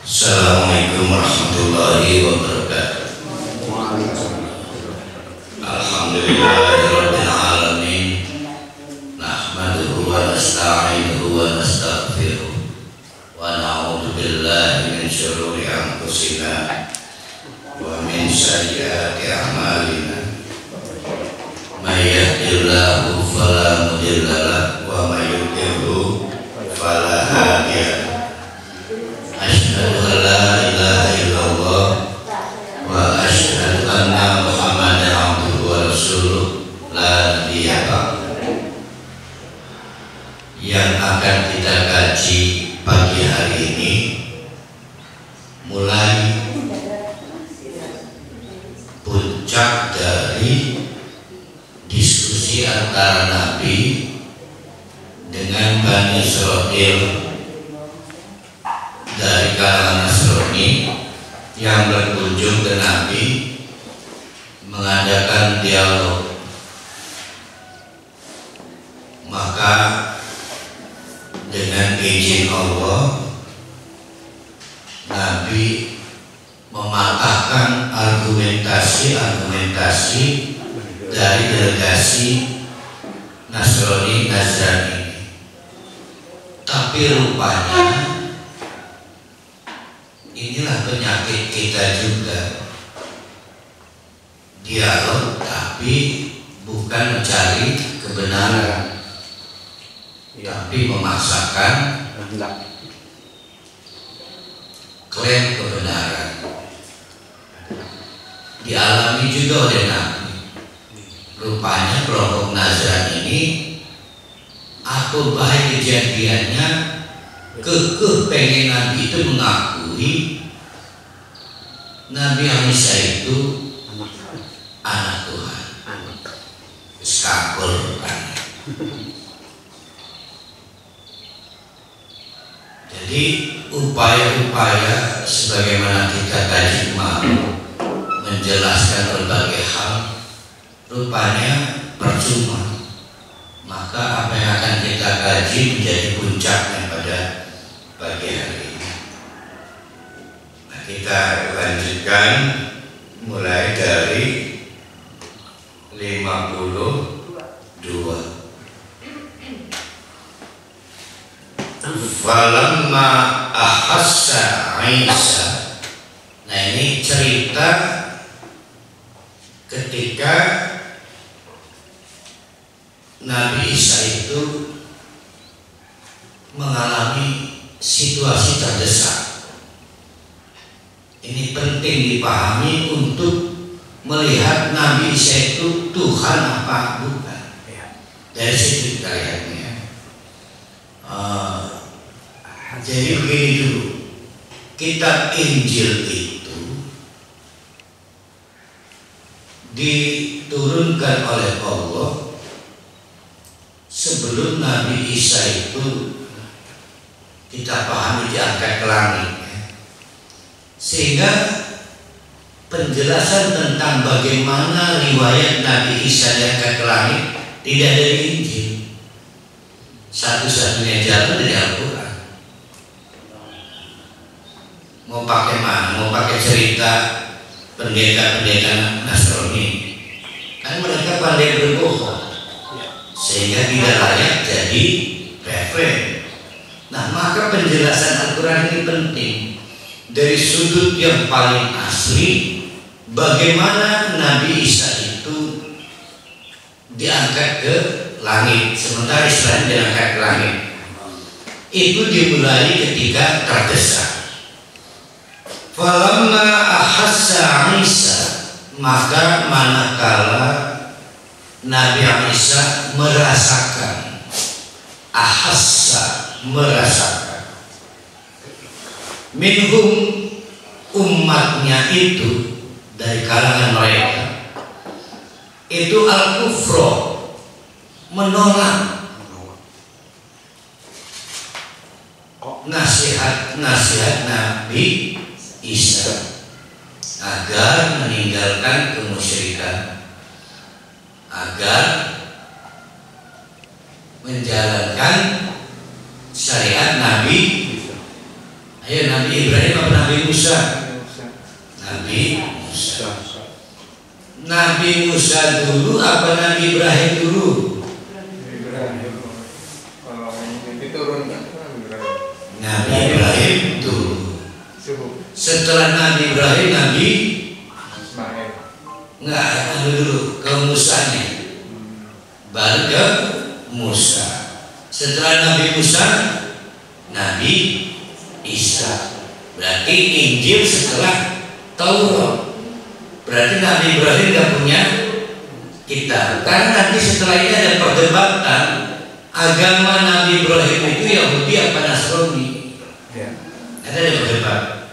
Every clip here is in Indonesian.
Assalamualaikum warahmatullahi wabarakatuh. Alhamdulillahirabbil alamin. Nahmaduhu wa nasta'inuhu wa nastaghfiruh. Wa na'udzu billahi min syururi anfusina wa min sayyiati a'malina. May yahdihillahu fala mudilla lahu wa may yudlilhu fala hadiya lahu. Asyhadu an la ilaha illallah wa asyhadu anna Muhammadan abduhu wa rasuluh la nabiyya ba'dahu. Yang akan kita kaji pagi hari ini mulai puncak dari diskusi antara Nabi dengan Bani Israil dari kalangan Nasrani yang berkunjung ke Nabi mengadakan dialog. Maka dengan izin Allah, Nabi mematahkan argumentasi dari delegasi Nasrani ini. Tapi rupanya inilah penyakit kita juga, dialog tapi bukan mencari kebenaran, tapi memaksakan klaim kebenaran. Dialami juga oleh Nabi. Rupanya kelompok Nazran ini, aku baik kejadiannya, kekeh pengen Nabi itu mengakui Nabi Isa itu anak Tuhan. Skabel kan. Jadi upaya-upaya sebagaimana kita tadi mau menjelaskan berbagai hal rupanya percuma. Maka apa yang akan kita kaji menjadi puncaknya pada pagi hari ini. Nah, kita lanjutkan mulai dari 52. Falamma ahassa Isa. Nah, ini cerita ketika Nabi Isa itu mengalami situasi terdesak. Ini penting dipahami untuk melihat Nabi Isa itu Tuhan apa bukan. Dari situ kita lihatnya. Jadi begini dulu, kitab Injil itu diturunkan oleh Allah sebelum Nabi Isa itu kita pahami diangkat ke langit, sehingga penjelasan tentang bagaimana riwayat Nabi Isa diangkat ke langit tidak dari Injil. Satu-satunya jalan dari Al-Quran. Mau pakai mana? Mau pakai cerita pendeta-pendeta Nasrani, kan mereka pandai berbohong sehingga tidak layak jadi referen. Nah, maka penjelasan Al-Quran ini penting dari sudut yang paling asli, bagaimana Nabi Isa itu diangkat ke langit, sementara Israel diangkat ke langit. Itu dimulai ketika terdesak. Falamma ahassa Isa, maka manakala Nabi Isa merasakan, ahassa merasakan, minhum umatnya itu dari kalangan mereka itu al-kufro, menolak nasihat Nabi Isa agar meninggalkan kemusyrikan, agar menjalankan syariat Nabi Ayo, Nabi Ibrahim apa Nabi Musa? Nabi Musa. Nabi Musa dulu apa Nabi Ibrahim dulu? Ibrahim. Kalau ini turun kan Nabi Ibrahim dulu. Setelah Nabi Ibrahim, Nabi Ismail. Enggak, dulu ke Musanya. Baru ke Musa. Setelah Nabi Musa, Nabi Isa. Berarti Injil setelah Taurat. Berarti Nabi Ibrahim tidak punya kitab. Karena nanti setelah ini ada perdebatan agama Nabi Ibrahim itu Yahudi apa Nasrani. Ada perdebatan.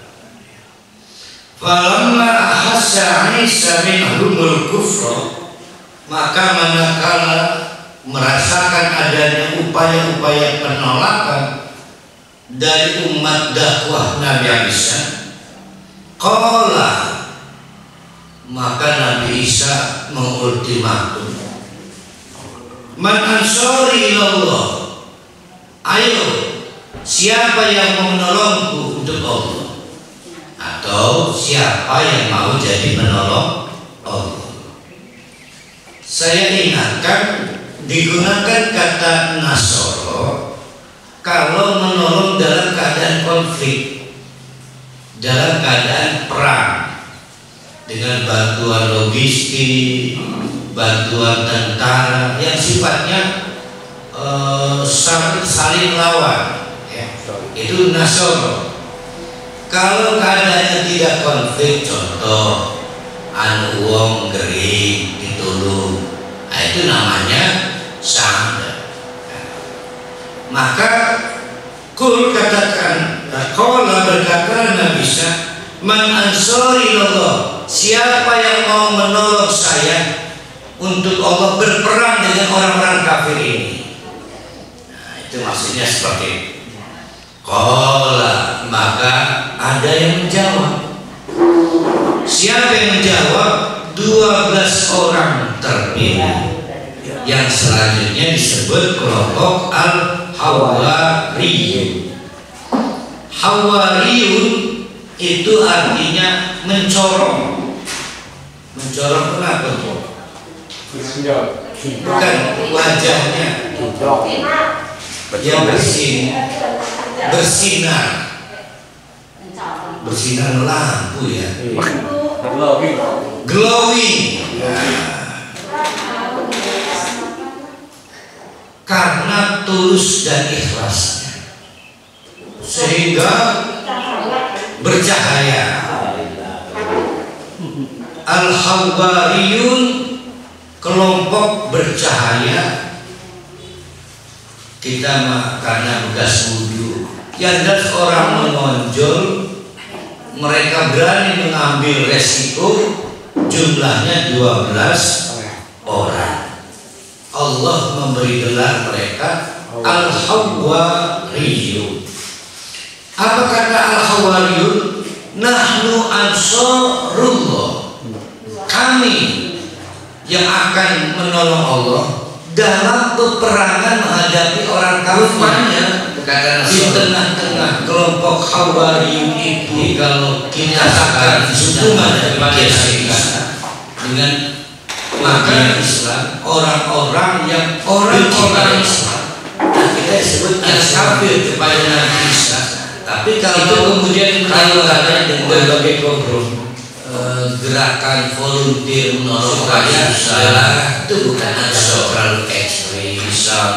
Falamma ahassa Isa minhumul kufra, maka manakala merasakan adanya upaya-upaya penolakan dari umat dakwah Nabi Isa, qala, maka Nabi Isa mengultimatum, man ansari ilallah, ayo siapa yang mau menolongku untuk Allah, atau siapa yang mau jadi menolong Allah. Saya ingatkan digunakan kata Nasoro kalau menolong dalam keadaan konflik, dalam keadaan perang, dengan bantuan logistik, bantuan tentara yang sifatnya saling melawan, ya. Itu Nasoro. Kalau keadaannya tidak konflik, contoh anu wong gering ditulung, nah itu namanya sahada. Maka kul katakan, qala berkata Nabi Isa, man ansari Allah, siapa yang mau menolong saya untuk Allah berperang dengan orang-orang kafir ini. Nah, itu maksudnya seperti itu. Qala, maka ada yang menjawab. Siapa yang menjawab? 12 orang terpilih yang selanjutnya disebut kelompok Al-Hawariyun. Hawariyun itu artinya mencorong. Mencorong kenapa? Bukan wajahnya yang bersinar. Bersinar lampu ya. Glowing. Karena tulus dan ikhlasnya, sehingga bercahaya. Al-Hawariyun, kelompok bercahaya. Kita mah karena bekas wudhu, yang ada orang menonjol, mereka berani mengambil resiko, jumlahnya 12 orang. Allah memberi gelar mereka Al-Hawariyun. Apa kata Al-Hawariyun? Nahnu ansarullah, kami yang akan menolong Allah dalam peperangan menghadapi orang kafirnya. Di tengah-tengah kelompok Hawariyun itu, kalau kita akan dukungan dari kita dengan maka Islam, orang-orang yang orang-orang Islam, dan kita sebut kafir kepada Nabi Isa. Tapi kalau itu kemudian melakukan dengan berbagai kompromi, gerakan volunteer menolong rakyat, itu bukan terlalu ekstrim,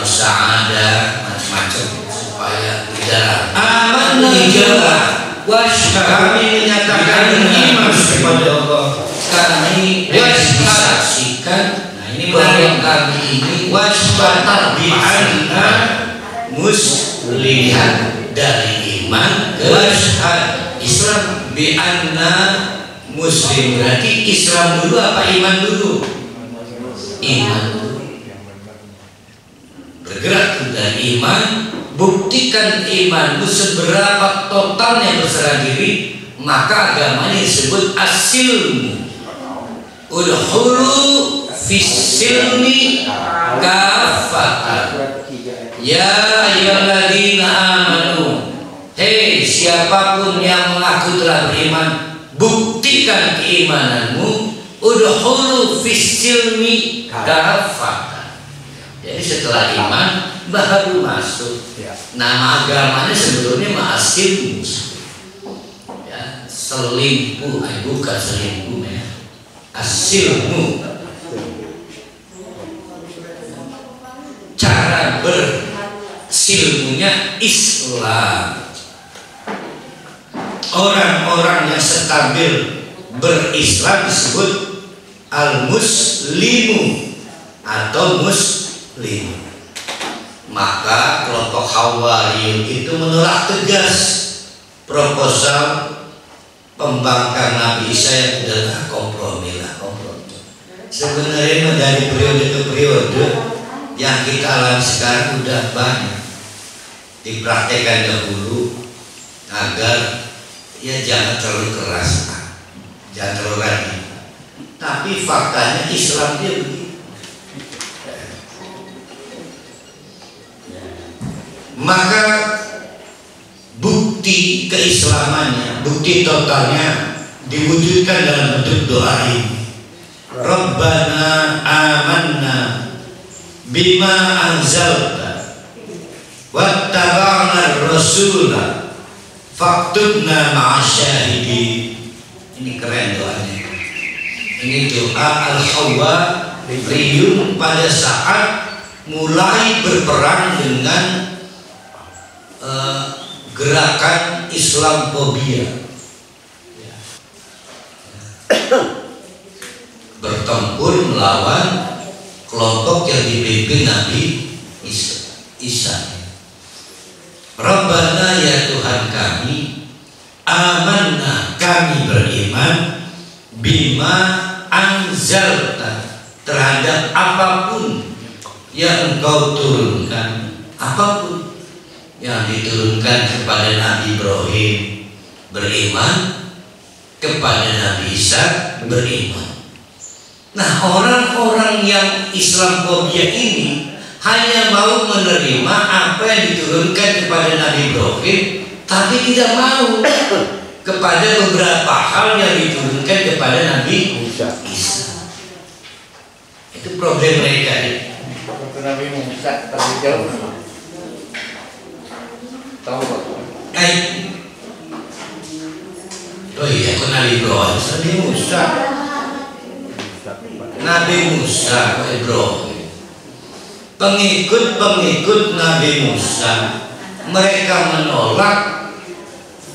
ada macam-macam supaya tidak aman dijawab. Kami menyatakan iman kepada Allah, kami disaksikan. Nah ini bahwa kami ini wasbatar bi'anna muslihan, dari iman ke Islam. Bi'anna muslim, berarti Islam dulu apa iman dulu? Iman dulu. Bergerak dari iman, buktikan imanmu seberapa totalnya berserah diri, maka agamanya disebut asilmu. Udhulu fissilmi kafatan. Ya ayyuhalladzina amanu Hei, siapapun yang mengaku telah beriman, buktikan keimananmu. Udkhulu fis-silmi kafatan. Jadi setelah iman baru masuk. Nama agamanya sebelumnya ma'asilmu. Ya, selimpuh, bukan selingkuh ya. Asilmu. Cara bersilmunya Islam. Orang-orang yang stabil berislam disebut al-muslimu atau muslim. Maka kelompok Hawariyun itu menolak tegas proposal pembangkang Nabi Isa yang sudah kompromi. Sebenarnya dari periode ke periode yang kita alami sekarang sudah banyak dipraktekkan dahulu agar ya jangan terlalu keras, jangan terlalu radikal. Tapi faktanya Islam dia begitu. Maka bukti keislamannya, bukti totalnya diwujudkan dalam bentuk doa ini. Rabbana amanna bima anzalta wattaba'na rasula faktubna ma'asyahidin. Ini keren doanya. Ini doa Al-Hawariyun pada saat mulai berperang dengan gerakan Islamophobia, bertempur melawan kelompok yang dipimpin Nabi Isa. Rabbana ya Tuhan kami, amanna kami beriman, bima anzalta terhadap apapun yang engkau turunkan, apapun yang diturunkan kepada Nabi Ibrahim beriman, kepada Nabi Isa beriman. Nah, orang-orang yang Islamophobia ini hanya mau menerima apa yang diturunkan kepada Nabi Ibrahim, tapi tidak mau kepada beberapa hal yang diturunkan kepada Nabi Isa. Itu problem mereka. Waktu Nabi Musa terlalu jauh. Tahu Pak? Oh iya, kok Nabi Ibrahim, Nabi Musa. Nabi Musa, Ibrahim. Pengikut-pengikut Nabi Musa, mereka menolak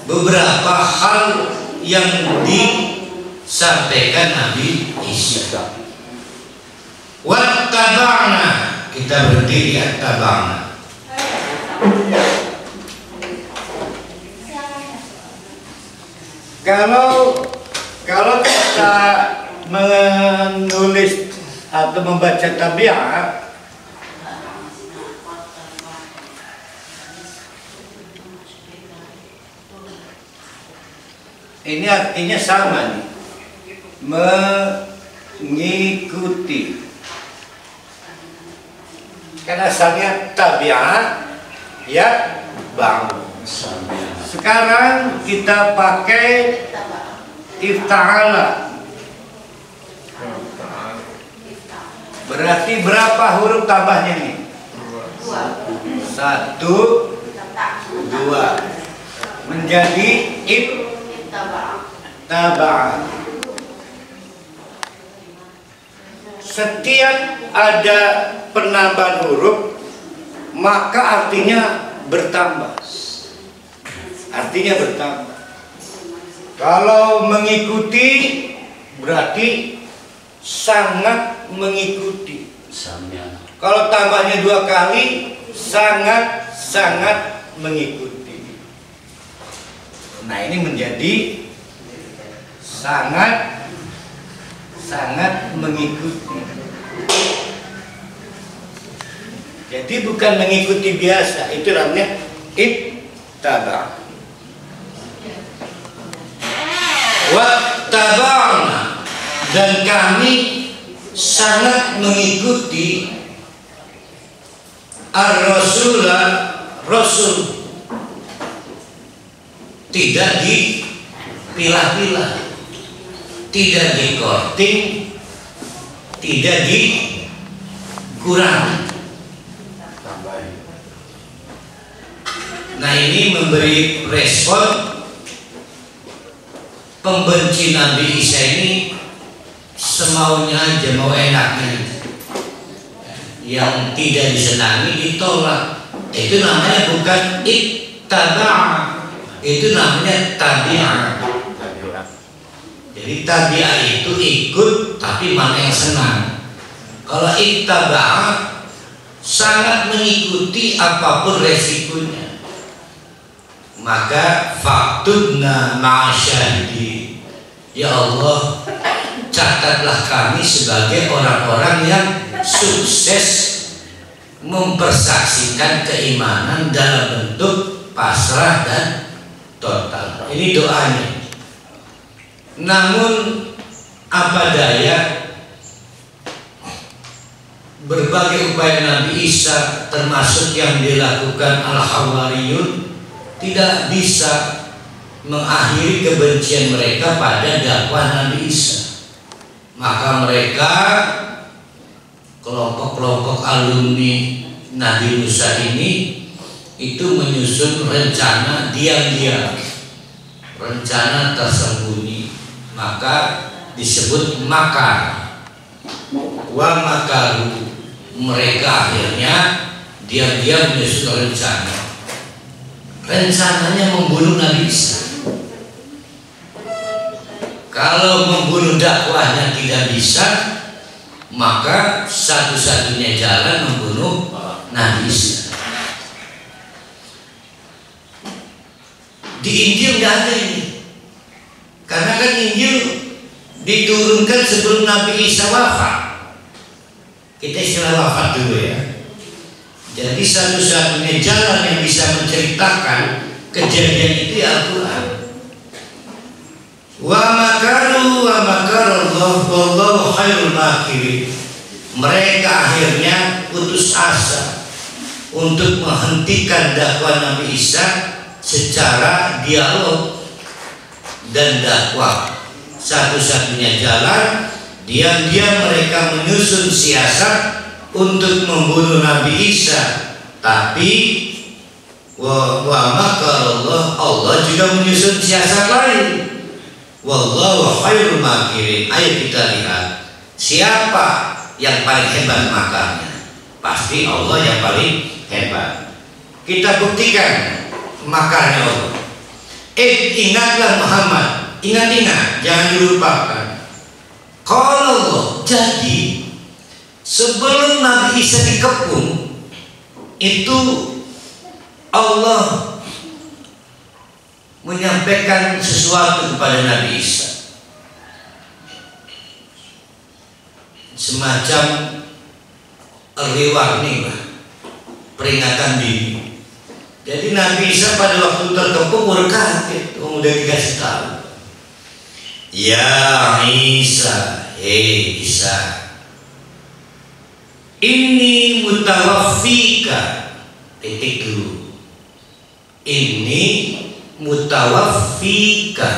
beberapa hal yang disampaikan Nabi Isa. Wattaba'na, kita berhenti di attaba'na. Kalau kita menulis atau membaca tabiat, ini artinya sama nih, mengikuti. Karena asalnya tabiat ya bang. Sekarang kita pakai ifta'ala. Berarti berapa huruf tambahnya nih? 1, 2 menjadi ittaba'ah. Setiap ada penambahan huruf maka artinya bertambah. Artinya bertambah. Kalau mengikuti berarti sangat mengikuti. Kalau tambahnya 2 kali sangat mengikuti. Nah, ini menjadi sangat mengikuti. Jadi bukan mengikuti biasa, itu namanya ittaba'. Wattaba'na, dan kami sangat mengikuti ar-rasulah, rasul tidak dipilah-pilah, tidak dikorting, tidak dikurangi. Nah, ini memberi respon pembenci Nabi Isa ini semaunya aja, mau enaknya. Yang tidak disenangi ditolak. Itu namanya bukan ittaba', itu namanya tabi'ah. Jadi tabi'ah itu ikut, tapi mana yang senang. Kalau ittaba' sangat mengikuti apapun resikonya. Maka faktubna ma'asyahidi, ya Allah, catatlah kami sebagai orang-orang yang sukses mempersaksikan keimanan dalam bentuk pasrah dan total. Ini doanya. Namun apa daya, berbagai upaya Nabi Isa termasuk yang dilakukan Al-Hawariyun tidak bisa mengakhiri kebencian mereka pada dakwah Nabi Isa. Maka mereka, kelompok-kelompok alumni Nabi Musa ini, itu menyusun rencana diam-diam, rencana tersembunyi, maka disebut makar. Wa makaru, mereka akhirnya diam-diam menyusun rencana. Rencananya membunuh Nabi Isa. Kalau membunuh dakwahnya tidak bisa, maka satu-satunya jalan membunuh Nabi Isa. Di Injil nggak ada ini, karena kan Injil diturunkan sebelum Nabi Isa wafat. Kita istilah wafat dulu ya. Jadi satu-satunya jalan yang bisa menceritakan kejadian itu ya Al-Quran. Wa makaru wa makarallah wallahu khairul makirin. Mereka akhirnya putus asa untuk menghentikan dakwah Nabi Isa secara dialog dan dakwah. Satu-satunya jalan, diam-diam mereka menyusun siasat untuk membunuh Nabi Isa. Tapi wa makarallah, Allah juga menyusun siasat lain. Wallahu khairul makirin. Ayo kita lihat siapa yang paling hebat makarnya. Pasti Allah yang paling hebat. Kita buktikan makarnya Allah. Ingatlah Muhammad, ingat-ingat, jangan dilupakan. Kalau Allah, jadi sebelum Nabi Isa dikepung, itu Allah menyampaikan sesuatu kepada Nabi Isa, semacam early warning lah, peringatan dini. Jadi Nabi Isa pada waktu terkepung berkaget, udah dikasih tahu, ya Isa, Isa, ini mutawaffika, titik dulu, ini mutawaffika.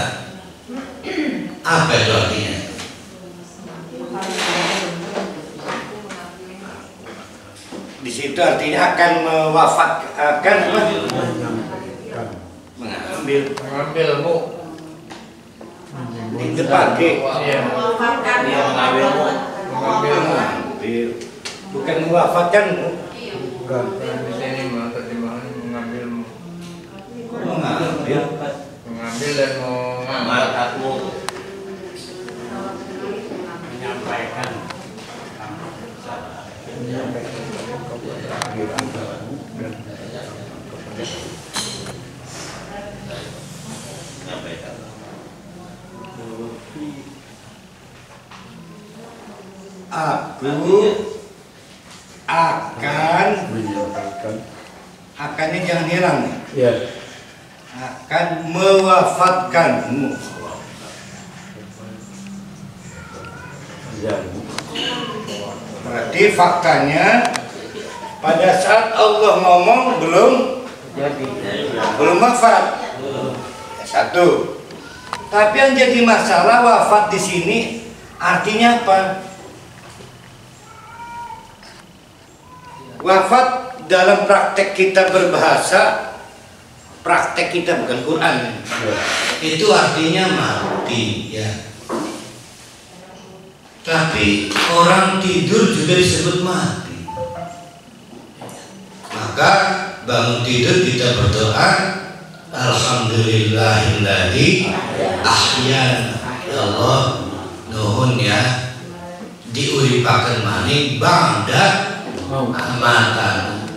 Apa itu artinya? Di situ artinya akan mewafatkan, mengambilmu di depan bukan mewafatkanmu. Bukan di sini terjemahan mengambilmu. Mengambil dan mengangkatmu, menyampaikan. Aku akannya jangan hilang nih. Ya. Akan mewafatkanmu. Berarti faktanya pada saat Allah ngomong belum jadi, belum wafat. Satu. Tapi yang jadi masalah wafat di sini artinya apa? Wafat dalam praktek kita berbahasa, praktek kita bukan Quran. Itu artinya mati, ya. Tapi orang tidur juga disebut mati. Maka bangun tidur kita berdoa, alhamdulillahilladzi ahyana. Ya Allah, nuhun ya diuripaken maning bangda amatan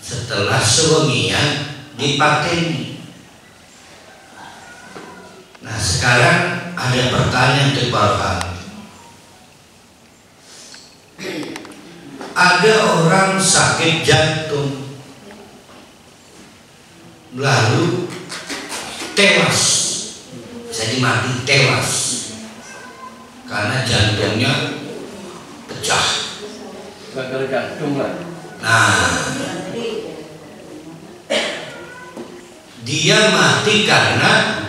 setelah sewengian dipateni. Nah, sekarang ada pertanyaan untuk Bapak. Ada orang sakit jantung lalu tewas, jadi mati tewas karena jantungnya pecah. Gagal jantung lah. Nah, dia mati karena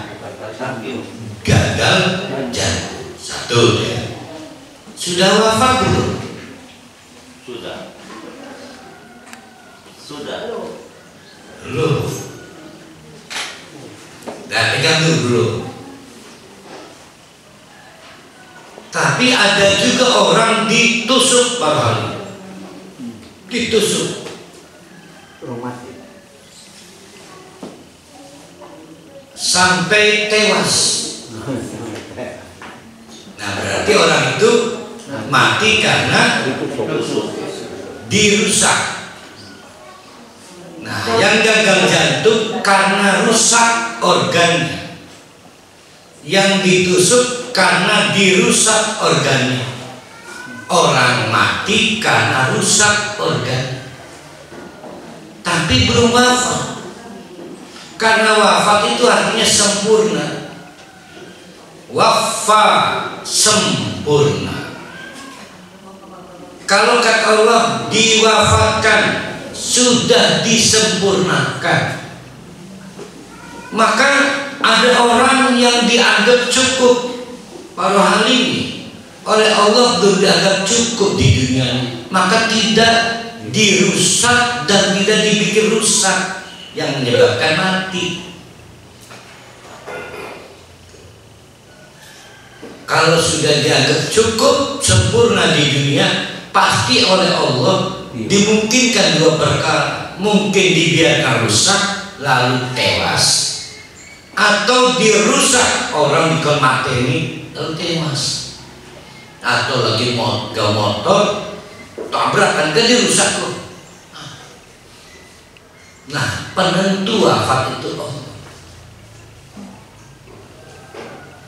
gagal jantung. Satu ya. Sudah wafat belum? Sudah. Belum. Gak pegang dulu. Tapi ada juga orang ditusuk barangkali. Ditusuk. Sampai tewas. Nah, berarti orang itu mati karena dirusak. Nah, yang gagal jantung karena rusak organnya. Yang ditusuk karena dirusak organnya. Orang mati karena rusak organ, tapi belum wafat. Karena wafat itu artinya sempurna. Wafa sempurna. Kalau kata Allah diwafatkan, sudah disempurnakan. Maka ada orang yang dianggap cukup para hal ini oleh Allah belum dianggap cukup di dunia ini, maka tidak dirusak dan tidak dibikin rusak yang menyebabkan mati. Kalau sudah dianggap cukup sempurna di dunia, pasti oleh Allah dimungkinkan dua perkara. Mungkin dibiarkan rusak lalu tewas, atau dirusak orang dikon mateni lalu tewas. Atau lagi motor tabrakan kan dirusak kok. Nah, penentu wafat itu Allah,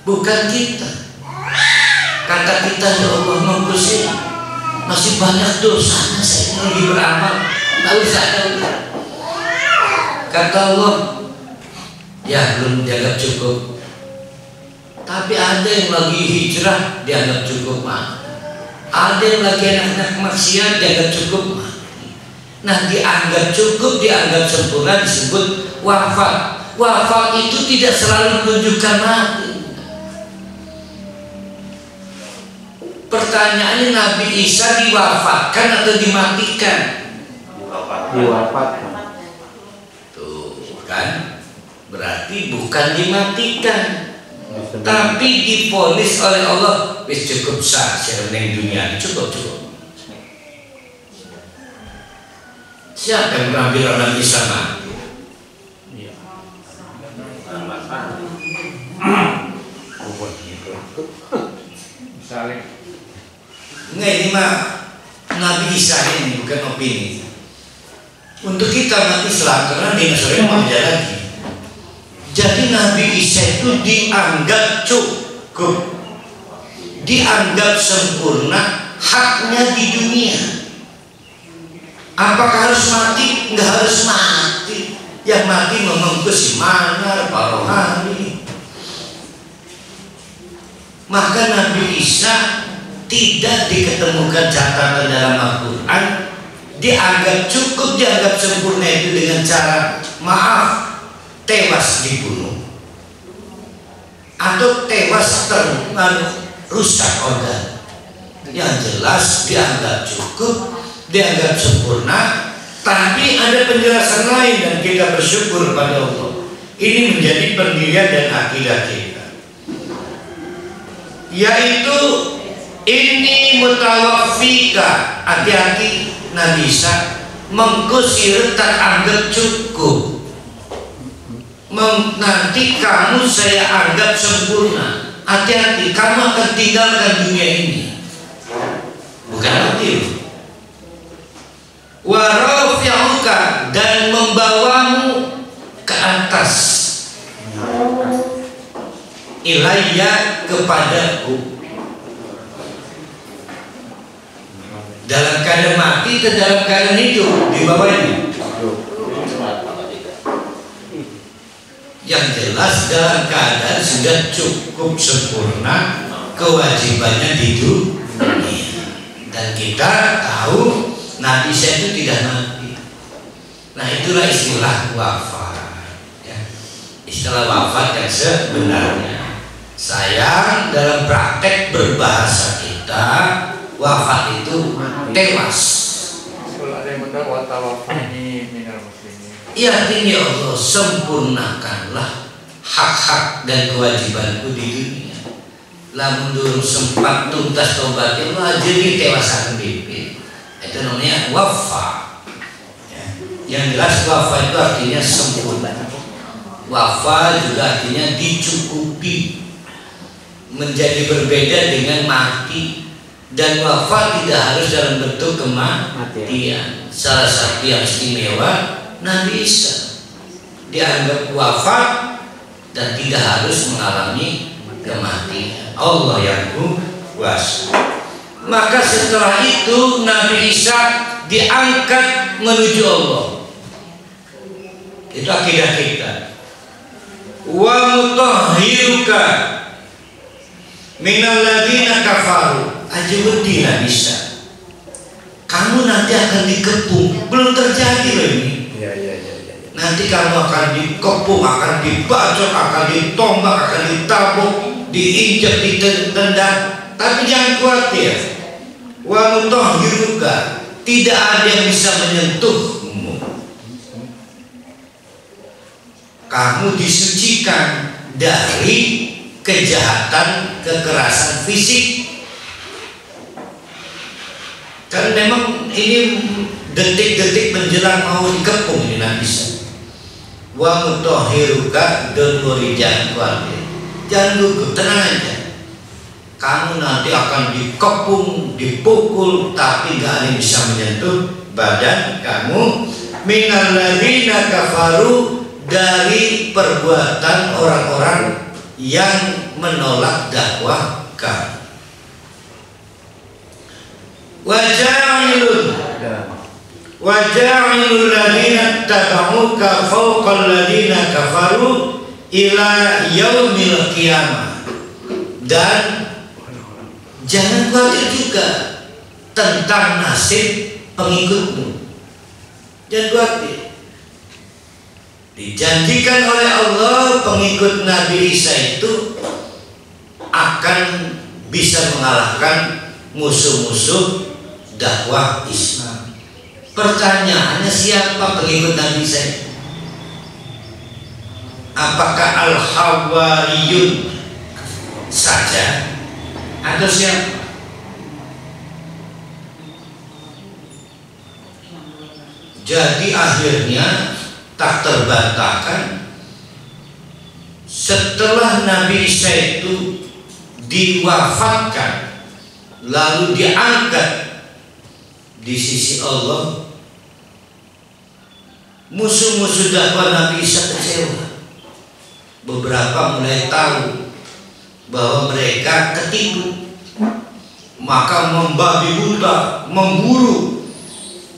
bukan kita. Kata kita, ya Allah, mengkusir masih banyak dosanya, saya lagi beramal, tak usah. Kata Allah, ya belum dianggap cukup. Tapi ada yang lagi hijrah dianggap cukup mati. Ada yang lagi anak-anak maksiat dianggap cukup mati. Nah, dianggap cukup, dianggap sempurna disebut wafat. Wafat itu tidak selalu menunjukkan mati. Pertanyaannya, Nabi Isa diwafatkan atau dimatikan? Diwafatkan. Tuh kan, berarti bukan dimatikan, tapi diponis oleh Allah, wis cukup sah sereneng dunia, cukup. Siapa yang mengambil Nabi Isa mati? Misalnya Nggak, ini mah Nabi Isa ini bukan opini. Untuk kita umat Islam, karena di Nasrani mau lagi. Jadi Nabi Isa itu dianggap cukup, dianggap sempurna haknya di dunia. Apakah harus mati? Nggak harus mati. Yang mati membungkus mana para rohani. Maka Nabi Isa tidak diketemukan catatan dalam Al-Quran dianggap cukup, dianggap sempurna itu dengan cara maaf tewas dibunuh. atau tewas rusak organ. Yang jelas dianggap cukup, dianggap sempurna, tapi ada penjelasan lain dan kita bersyukur pada Allah. Ini menjadi pendirian dan akidah kita, yaitu ini mutawaffika. Hati-hati, Nabi Isa mengkusir tak anggap cukup. Nanti kamu saya anggap sempurna. Hati-hati, kamu akan tinggalkan dunia ini. Bukan adil. Wa rafi'uka, dan membawamu ke atas, ilayya, kepadaku. Dalam keadaan mati atau dalam keadaan hidup, dibawanya. Yang jelas dalam keadaan sudah cukup sempurna kewajibannya di dunia. Dan kita tahu Nabi Isa itu tidak mati. Nah, itulah istilah wafat ya. Istilah wafat yang sebenarnya. Sayang dalam praktek berbahasa kita, wafat itu tewas. Kalau ada yang benar watawafani minal muslimin. Ya artinya Allah, sempurnakanlah hak-hak dan kewajibanku di dunia. Lamun durung sempat tuntas tobatnya, wah jadi tewas akan BP. Itu namanya wafa ya. Yang jelas wafa itu artinya sempurna. Wafa juga artinya dicukupi, menjadi berbeda dengan mati. Dan wafa tidak harus dalam bentuk kematian. Salah satu yang istimewa Nabi Isa dianggap wafat dan tidak harus mengalami kematian. Allah yang kuasa. Maka setelah itu Nabi Isa diangkat menuju Allah. Itu akidah kita. Wa mutahhiruka minal ladzina kafaru. Ajibudi Nabi Isa, kamu nanti akan dikepung. Belum terjadi loh ini. Ya. Nanti kamu akan dikepung, akan dibacok, akan ditombak, akan ditabuk, diinjak, ditendang. Tapi jangan khawatir. Wa mutahhiruka, tidak ada yang bisa menyentuhmu. Kamu disucikan dari kejahatan, kekerasan fisik. Kan memang ini detik-detik menjelang mau dikepung ini Nabi Isa. Wa mutahhiruka, dan jangan khawatir, jangan gugup, tenang aja. Kamu nanti akan dikepung, dipukul, tapi gak ada yang bisa menyentuh badan kamu. Minal ladzina kafaru, dari perbuatan orang-orang yang menolak dakwah kamu. Waja'ilul ladzina tabauka fawqal ladzina kafaru ila yaumil qiyamah. Dan jangan khawatir juga tentang nasib pengikutmu. Jangan khawatir. Dijanjikan oleh Allah pengikut Nabi Isa itu akan bisa mengalahkan musuh-musuh dakwah Islam. Pertanyaannya, siapa pengikut Nabi Isa? Apakah Al-Hawariyun saja atau siapa? Jadi akhirnya tak terbantahkan, setelah Nabi Isa itu diwafatkan lalu diangkat di sisi Allah, musuh-musuh dakwah Nabi Isa kecewa. Beberapa mulai tahu bahwa mereka ketipu, maka membabi buta memburu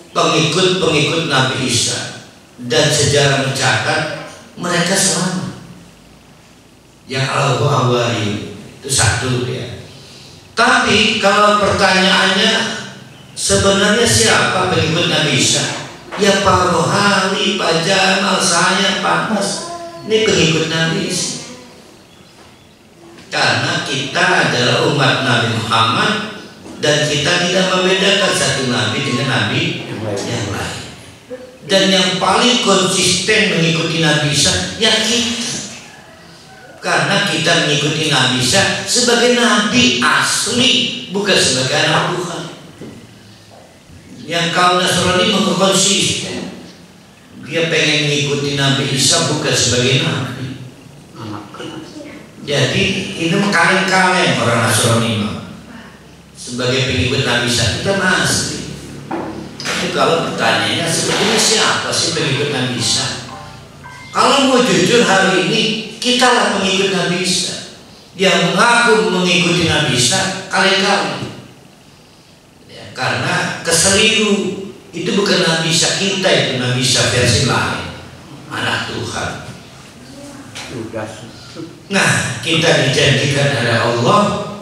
pengikut-pengikut Nabi Isa, dan sejarah mencatat mereka selamat. Yang Al-Hawari itu satu ya. Tapi kalau pertanyaannya sebenarnya siapa pengikut Nabi Isa? Ya Pak Rohani, Pak Jamal, saya, Pak Mas, ini pengikut Nabi Isa. Karena kita adalah umat Nabi Muhammad dan kita tidak membedakan satu nabi dengan nabi yang lain. Dan yang paling konsisten mengikuti Nabi Isa ya kita. Karena kita mengikuti Nabi Isa sebagai nabi asli, bukan sebagai anak Tuhan. Yang kaum Nasrani mengkonsisten, dia pengen mengikuti Nabi Isa bukan sebagai nabi. Jadi ini kaleng-kaleng orang Nasrani sebagai pengikut Nabi Isa kita asli. Tapi kalau pertanyaannya sebetulnya siapa sih pengikut Nabi Isa? Kalau mau jujur hari ini kita lah pengikut Nabi Isa. Yang mengaku mengikuti Nabi Isa kaleng-kaleng. Ya, karena keseliru itu bukan Nabi Isa kita, itu Nabi Isa versi lain, anak Tuhan. Nah, kita dijanjikan oleh Allah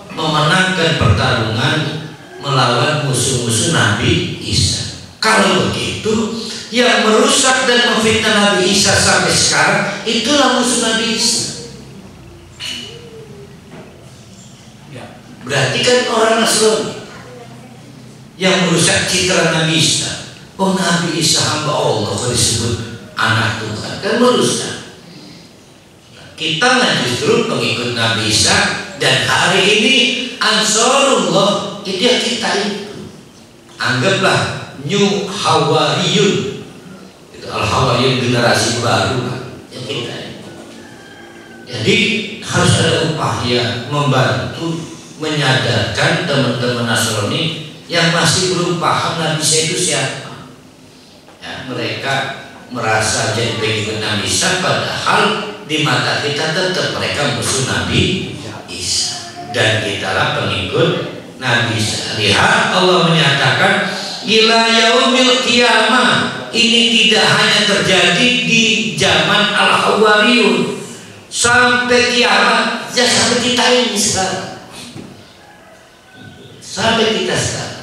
memenangkan pertarungan melawan musuh-musuh Nabi Isa. Kalau begitu, yang merusak dan memfitnah Nabi Isa sampai sekarang itulah musuh Nabi Isa. Berarti kan orang Nasrani yang merusak citra Nabi Isa. Oh, Nabi Isa hamba Allah kalau disebut anak Tuhan, kan merusak. Kita lah justru pengikut Nabi Isa, dan hari ini Ansarullah itu yang kita itu. Anggaplah New Hawariyun, itu Al-Hawariyun generasi baru yang kita itu. Jadi harus ada upaya membantu menyadarkan teman-teman Nasrani yang masih belum paham Nabi Isa itu siapa. Ya, mereka merasa jadi pengikut Nabi Isa, padahal di mata kita tetap mereka musuh Nabi Isa, dan kitalah pengikut Nabi Isa. Lihat, Allah menyatakan ila yaumil qiyamah, ini tidak hanya terjadi di zaman Al-Hawariyun, sampai kiamat, ya sampai kita ini sekarang, sampai kita sekarang.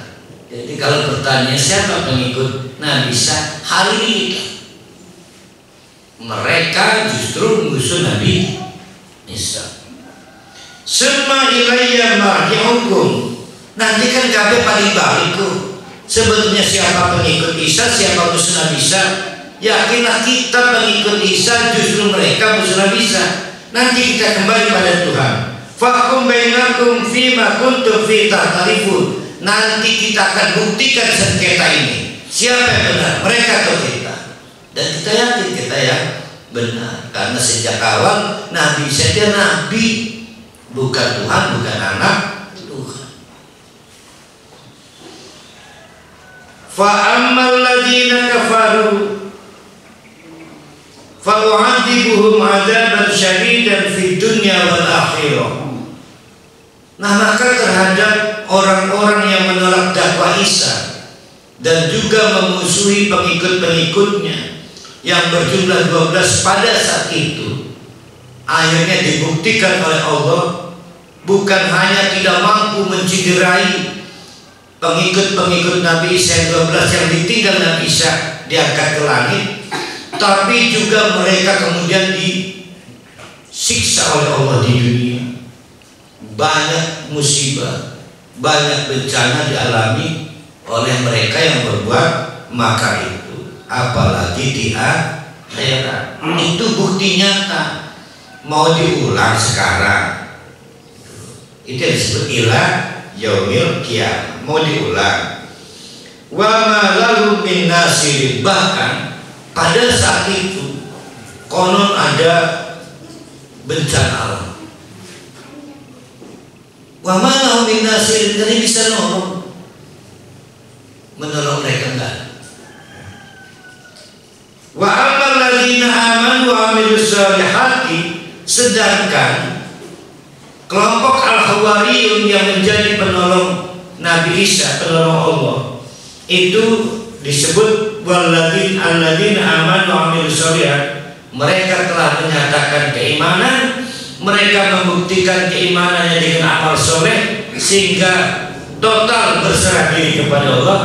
Jadi kalau bertanya siapa pengikut Nabi Isa hari ini, kita, mereka justru musuh Nabi Isa. Summa ilayya marji'ukum, nanti kan kabeh paling baliku. Sebetulnya siapa pengikut Isa, siapa musuh Nabi Isa? Yakinlah kita pengikut Isa, justru mereka musuh Nabi Isa. Nanti kita kembali pada Tuhan. Fahkum bainakum fima kuntum fi tahtalifun. Nanti kita akan buktikan sengketa ini, siapa yang benar, mereka atau kita. Dan kita yakin kita yang benar, karena sejak awal Nabi Isa dia nabi, bukan Tuhan, bukan anak Tuhan. Fa ammal ladzina kafaru fa u'adzibuhum 'adzaban syadidan fid dunya wal akhirah. Nah, maka terhadap orang-orang yang menolak dakwah Isa dan juga memusuhi pengikut-pengikutnya yang berjumlah 12 pada saat itu, akhirnya dibuktikan oleh Allah bukan hanya tidak mampu menciderai pengikut-pengikut Nabi Isa 12 yang ditinggal Nabi Isa diangkat ke langit, tapi juga mereka kemudian disiksa oleh Allah di dunia. Banyak musibah, banyak bencana dialami oleh mereka yang berbuat makar itu, apalagi di akhirat. Itu bukti nyata. Mau diulang sekarang, itu yang disebut ila yaumil qiyamah, mau diulang. Wa ma lahu min nasir, bahkan pada saat itu konon ada bencana alam. Wa ma lahu min nasir, jadi bisa menolong mereka enggak. Wa ammal ladzina amanu wa amilus solihati, sedangkan kelompok Al-Hawariyun yang menjadi penolong Nabi Isa, penolong Allah, itu disebut alladzina amanu wa amilus solihat. Mereka telah menyatakan keimanan, mereka membuktikan keimanannya dengan amal soleh sehingga total berserah diri kepada Allah.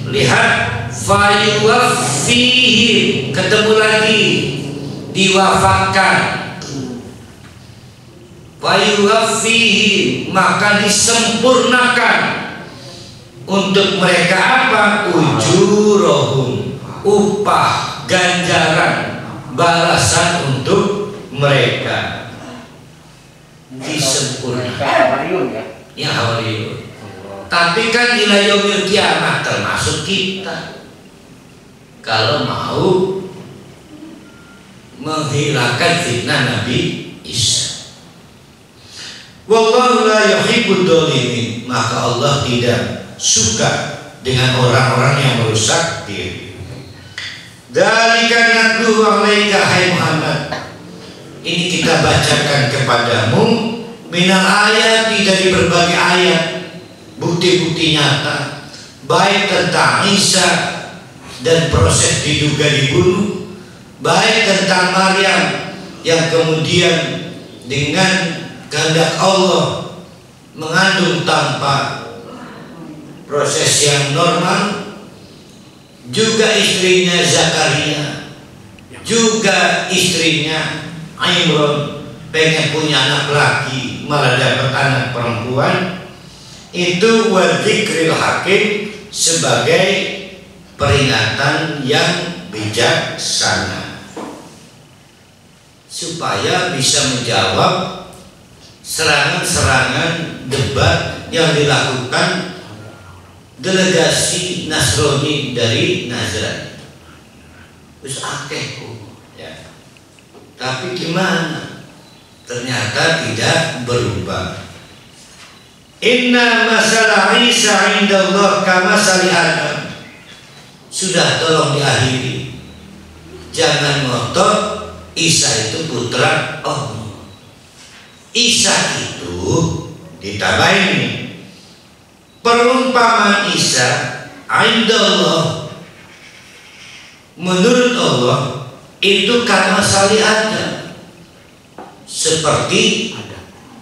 Lihat, fayuwaffihim, ketemu lagi, diwafatkan. fayuwaffihim, maka disempurnakan untuk mereka apa? Ujurahum, upah, ganjaran, balasan untuk mereka disempurnakan. Ya hawariyun. Tapi kan ila yaumil kiamah termasuk kita. Kalau mau menghilangkan fitnah Nabi Isa. Wallahu la yuhibbud dzalimin, maka Allah tidak suka dengan orang-orang yang merusak diri. Dzalika natlu 'alaika hai Muhammad. Ini kita bacakan kepadamu minal ayati, dari berbagai ayat, bukti-bukti nyata, baik tentang Isa dan proses diduga dibunuh, baik tentang Maryam yang kemudian dengan kehendak Allah mengandung tanpa proses yang normal, juga istrinya Zakaria, juga istrinya Imran pengen punya anak laki malah dapat anak perempuan. Itu wadzikril hakim, sebagai peringatan yang bijaksana supaya bisa menjawab serangan-serangan debat yang dilakukan delegasi Nasrani dari Nazareth. Terus akeh ya. Tapi gimana? Ternyata tidak berubah. Inna masalah Isa indallah kamasali Adam. Sudah, tolong diakhiri. Jangan ngotot Isa itu putra Allah. Isa itu ditambahin perumpamaan Isa indallah, menurut Allah itu kamasali Adam, seperti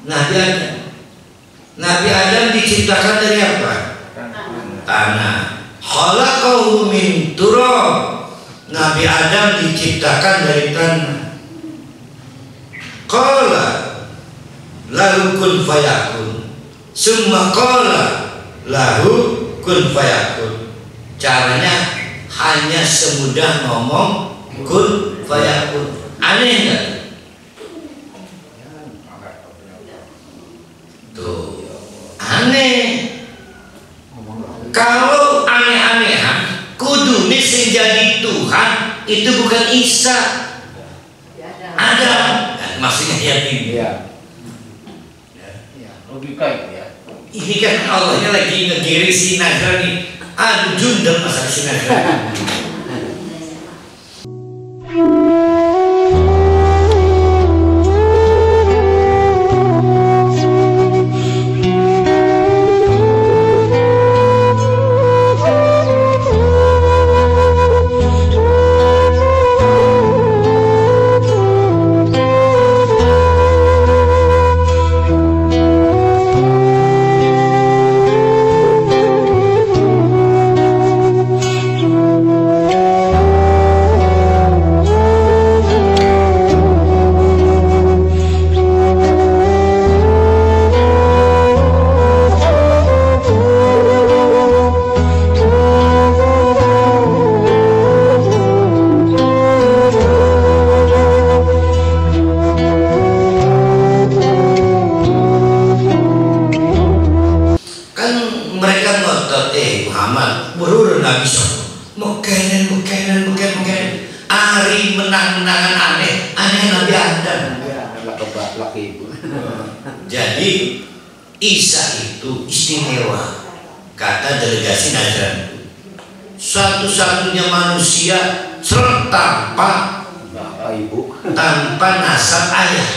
Nabi Adam. Nabi Adam diciptakan dari apa? Tanah. Khalaqahu min turab. Nabi Adam diciptakan dari tanah. Qala lahu kun fayakun. Summa qala lahu kun fayakun. Caranya hanya semudah ngomong kun fayakun. Aneh enggak? Tuh, aneh. Kalau aneh-anehan kudune sing jadi Tuhan itu bukan Isa, Adam. Maksudnya ya ini. Logika itu ya. Ini kan Allahnya lagi ngegiri si Najrani. Aduh, jundel masalah si Najrani. Jadi Isa itu istimewa, kata delegasi Najran. Satu-satunya manusia tanpa ibu, tanpa nasab ayah,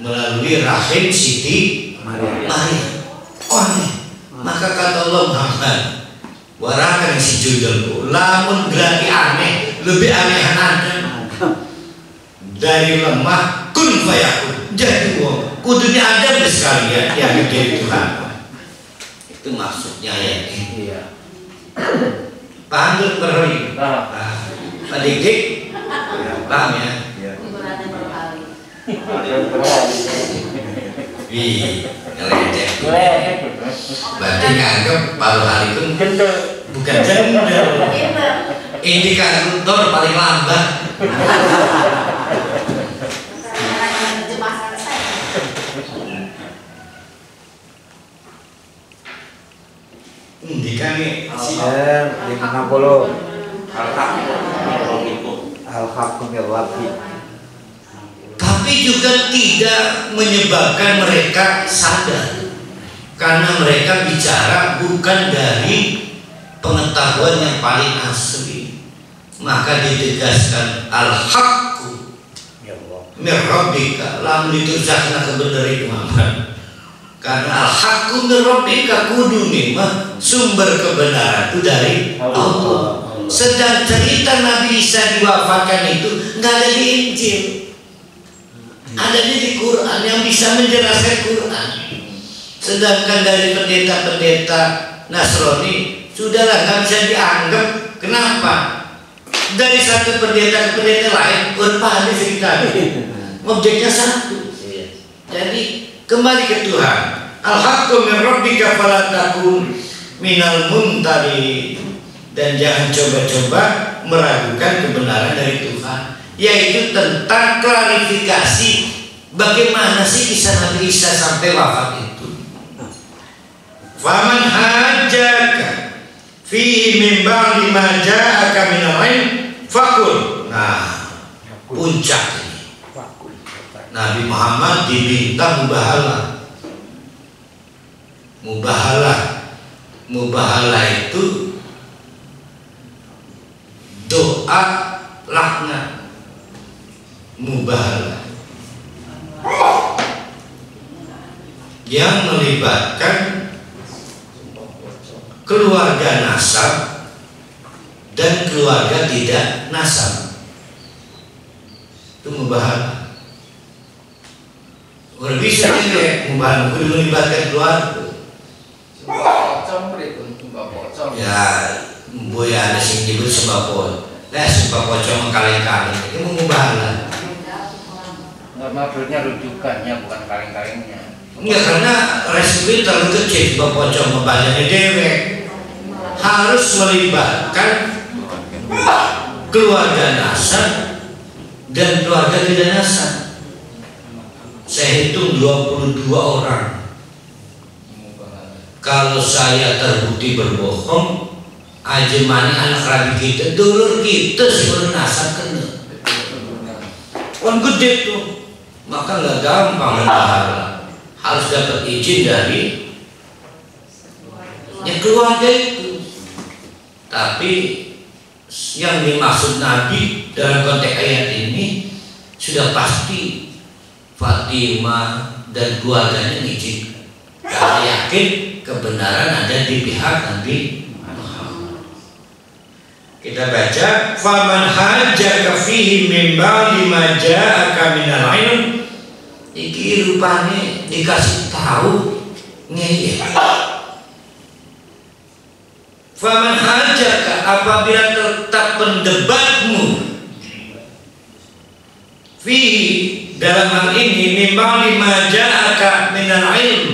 melalui rahim Siti Maria. Aneh. Maka kata Allah Muhammad, warakan si judul, lamun berarti aneh, lebih anehan ada. Dari lemah kun fayakun, jadi wong kudunya ada sekalian yang menjadi Tuhan. Itu maksudnya ya. Iya. Paham tuh Pak Dik? Paham ya? Iya. Wih, ngeleceh. Berarti nganggep paruh haripun bukan jender. Indikator paling lambat. Indikane 50. Alhamdulillah. Tapi juga tidak menyebabkan mereka sadar, karena mereka bicara bukan dari pengetahuan yang paling asli. Maka ditegaskan al-haqqu mir rabbika, lam dituliskan kebenaran Muhammad. Karena al-haqqu mir rabbika kudu mah sumber kebenaran itu dari Allah. Sedang cerita Nabi Isa diwafatkan itu nggak ada di Injil, ada di Quran yang bisa menjelaskan Quran. Sedangkan dari pendeta-pendeta Nasrani sudahlah nggak bisa dianggap. Kenapa? Dari satu pendeta ke pendeta lain berbeda ceritanya, objeknya satu. Jadi kembali ke Tuhan. Al-haqqu min rabbika fala takun minal mumtari. Dan jangan coba-coba meragukan kebenaran dari Tuhan, yaitu tentang klarifikasi bagaimana sih kisah Nabi Isa sampai wafat itu. Faman hajjaka fihi min ba'di ma ja'aka minal ilm faqul. Nah, puncak ini. Nabi Muhammad diminta mubahalah itu doa laknat, mubahalah yang melibatkan keluarga nasab dan keluarga tidak nasab. Itu mubahalah. Orang bisa juga mubahalah melibatkan keluarga. Ya, boy ada sing nyebut sembako. Lah sembako cuma kaleng-kaleng. Itu mubahalah. Nggak, maksudnya rujukannya bukan kaleng-kalengnya. Enggak, karena resmi terlalu kecil sembako cuma membahasnya dewek. Harus melibatkan keluarga nasab dan keluarga tidak nasab. Saya hitung 22 orang. Kalau saya terbukti berbohong, ajemani anak rabi kita, dulur kita sebelum nasab kena. Kan gede tuh, maka nggak gampang membahalah. Harus dapat izin dari yang keluarga itu. Tapi yang dimaksud Nabi dalam konteks ayat ini sudah pasti Fatimah dan keluarganya izin. Karena yakin kebenaran ada di pihak Nabi Muhammad. Kita baca faman hajjaka fihi min ba'di ma ja'aka minal ilm. Iki rupane dikasih tahu ngeye. Faman hajjaka, apabila tetap pendebatmu fihi dalam hal ini min ba'di ma ja'aka minal ilm,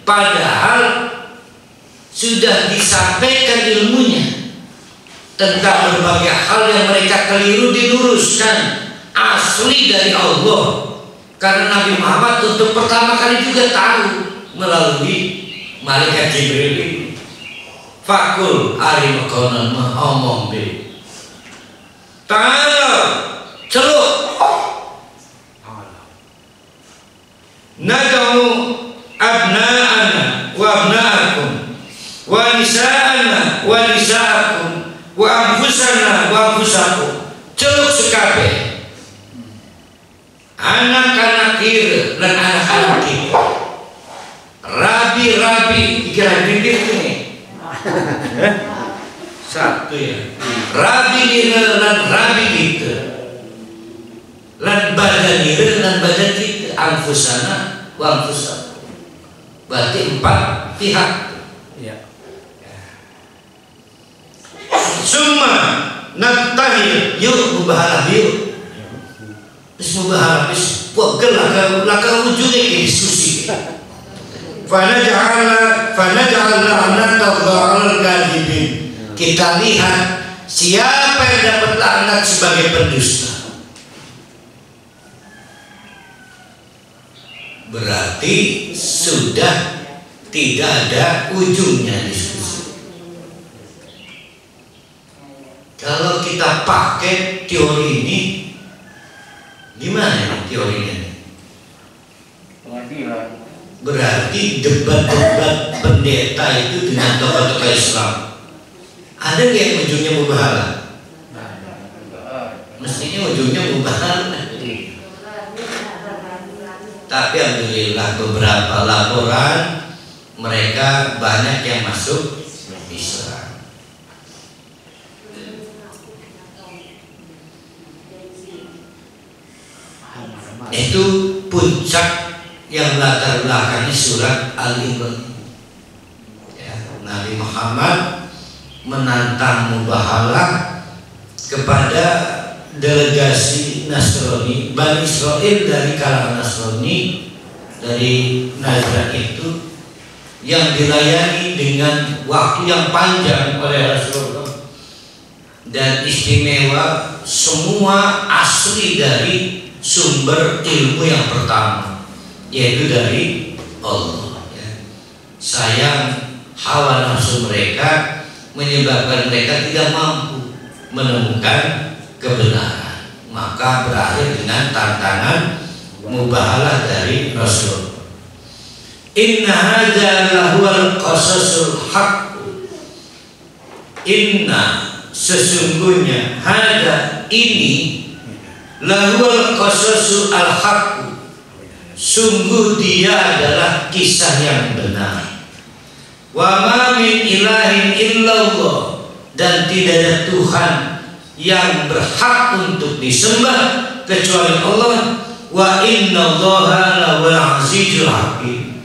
padahal sudah disampaikan ilmunya tentang berbagai hal yang mereka keliru diluruskan asli dari Allah. Karena Nabi Muhammad untuk pertama kali juga tahu melalui malaikat Jibril ini. Fakul ari makonan ngomong be. Ta'ala celuk. Nadamu abna'ana wa abna'akum wa nisa'ana wa nisa'akum wa anfusana wa anfusakum. Celuk sekabe anak-anak kita dan anak-anak kita, rabi-rabi kira bibir ini satu ya, rabi kita dan rabi kita, dan badan kita dan badan kita, anfusana wa anfusakum. Berarti 4 pihak. Summa nabtahil, yuk mubahalah yuk. Terus mubahalah wis pegel laka ujungnya ke diskusi. Fana ja'alna anatallahal kadhibin. Kita lihat siapa yang dapat laknat sebagai pendusta. Berarti sudah tidak ada ujungnya diskusi. Kalau kita pakai teori ini, gimana ini teorinya? Pengadilan. Berarti debat-debat pendeta itu dengan tokoh-tokoh Islam, ada nggak yang ujungnya mubahalah? Mestinya ujungnya mubahalah. Tapi alhamdulillah beberapa laporan mereka banyak yang masuk Islam. Itu puncak yang latar belakangnya surat Al-Imran. Ya, Nabi Muhammad menantang mubahalah kepada delegasi Nasrani, Bani Israel dari kalangan Nasrani dari Najran itu, yang dilayani dengan waktu yang panjang oleh Rasulullah dan istimewa, semua asli dari sumber ilmu yang pertama, yaitu dari Allah. Ya. Sayang hawa nafsu mereka menyebabkan mereka tidak mampu menemukan kebenaran, maka berakhir dengan tantangan mubahalah dari Rasul. Inna hadza lahuwal qasasul haqq. Inna, sesungguhnya, hadza ini, lahuwal qasasul al haqq, sungguh dia adalah kisah yang benar. Wa ma min ilahin illallah, dan tidak ada Tuhan yang berhak untuk disembah kecuali Allah. Wa innallaha lawal azizul hakim,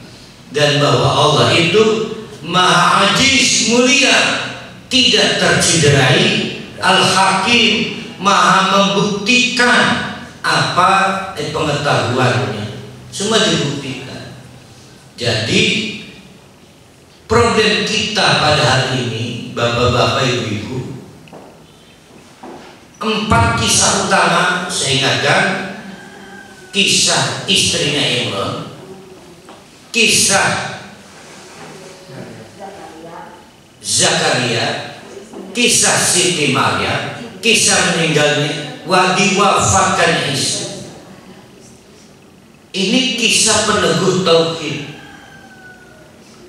dan bahwa Allah itu maha aziz, mulia, tidak tercederai, al-hakim, maha membuktikan apa pengetahuannya, semua dibuktikan. Jadi problem kita pada hari ini, bapak-bapak, ibu-ibu, 4 kisah utama saya ingatkan. Kisah istrinya Imran, kisah Zakaria, kisah Siti Maryam, kisah meninggalnya diwafatkannya Isa. Ini kisah peneguh tauhid.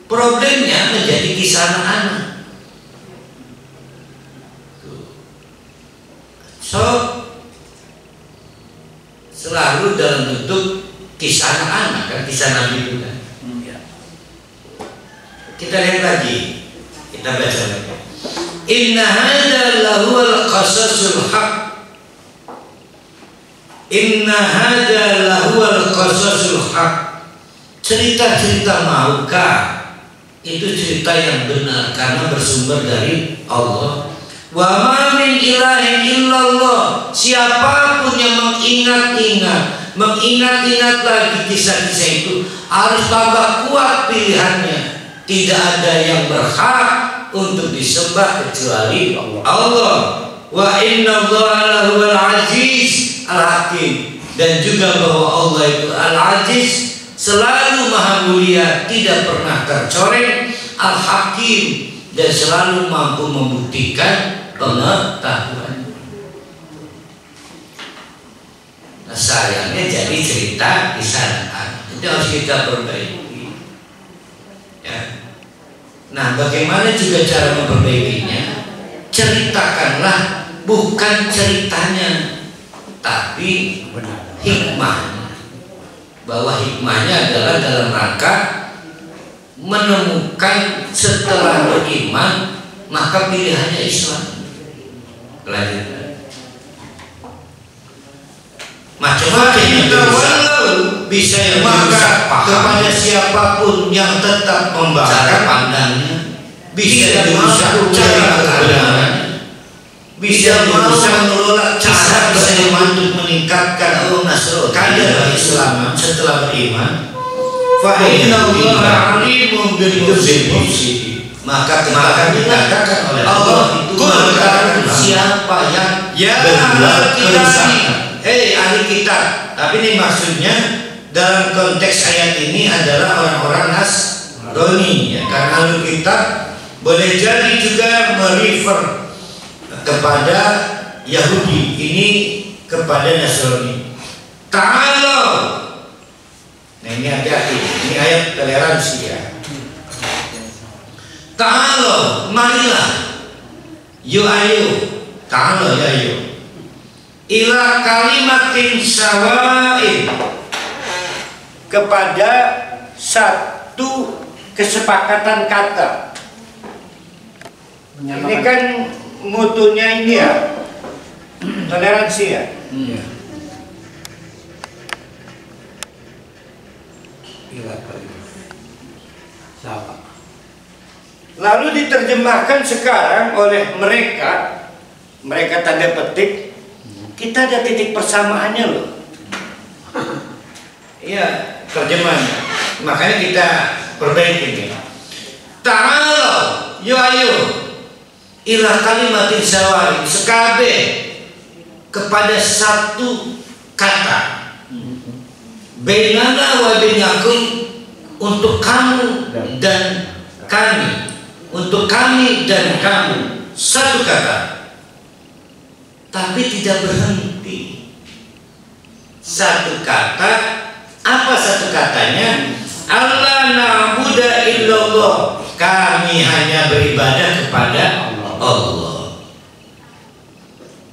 Problemnya menjadi kisah anak-anak. So selalu dalam bentuk kisah anak-anak, kan, kisah Nabi itu kan. Kita lihat lagi, kita baca lagi. Inna hadza lahuwal qasasul haqq. Inna hadza lahuwal qasasul haqq. Cerita-cerita Mauka itu cerita yang benar karena bersumber dari Allah. Wa ma min ilahin illallah, siapapun yang mengingat-ingat lagi kisah-kisah itu harus tambah kuat pilihannya. Tidak ada yang berhak untuk disembah kecuali Allah. Wa innallaha lahuwal aziz al-hakim, dan juga bahwa Allah itu al-aziz, selalu maha mulia, tidak pernah tercoreng, al-hakim, dan selalu mampu membuktikan pengetahuan. Nah, sayangnya jadi cerita kisah anak itu harus kita perbaiki. Ya. Nah, bagaimana juga cara memperbaikinya? Ceritakanlah bukan ceritanya, tapi hikmahnya. Bahwa hikmahnya adalah dalam rangka menemukan setelah beriman maka pilihannya Islam. Lanjutkan. Macam-macam bisa yang maka kepada siapapun yang tetap membaca pandangnya bisa dirusak cara kebenarannya, bisa mengelola cara untuk meningkatkan kadar Islam setelah beriman. Fa inna Allaha alimun bil mufsidin. Maka dikatakan oleh Allah itu mengatakan siapa yang berbuat kerusakan. Ahli kitab. Tapi ini maksudnya dalam konteks ayat ini adalah orang-orang Nasrani ya. Karena ahli kitab boleh jadi juga merefer kepada Yahudi, ini kepada Nasrani. Ta'ala. Nah ini hati-hati, ini ayat toleransi ya. Ta'ala, marilah. Ayo. Ta'ala ya ayo. Ila kalimatin sawain, kepada satu kesepakatan kata. Ini kan mutunya ini ya, toleransi ya. Lalu diterjemahkan sekarang oleh mereka tanda petik, kita ada titik persamaannya loh. Iya, terjemahannya. Makanya kita perbaiki ini. Ta'ala, ayo. Ilah kalimatin sawain, sekabe kepada satu kata. Bainana wa bainakum, untuk kamu dan kami, untuk kami dan kamu, satu kata. Tapi tidak berhenti. Satu kata, apa satu katanya? Allah na'budu illallah, kami hanya beribadah kepada Allah.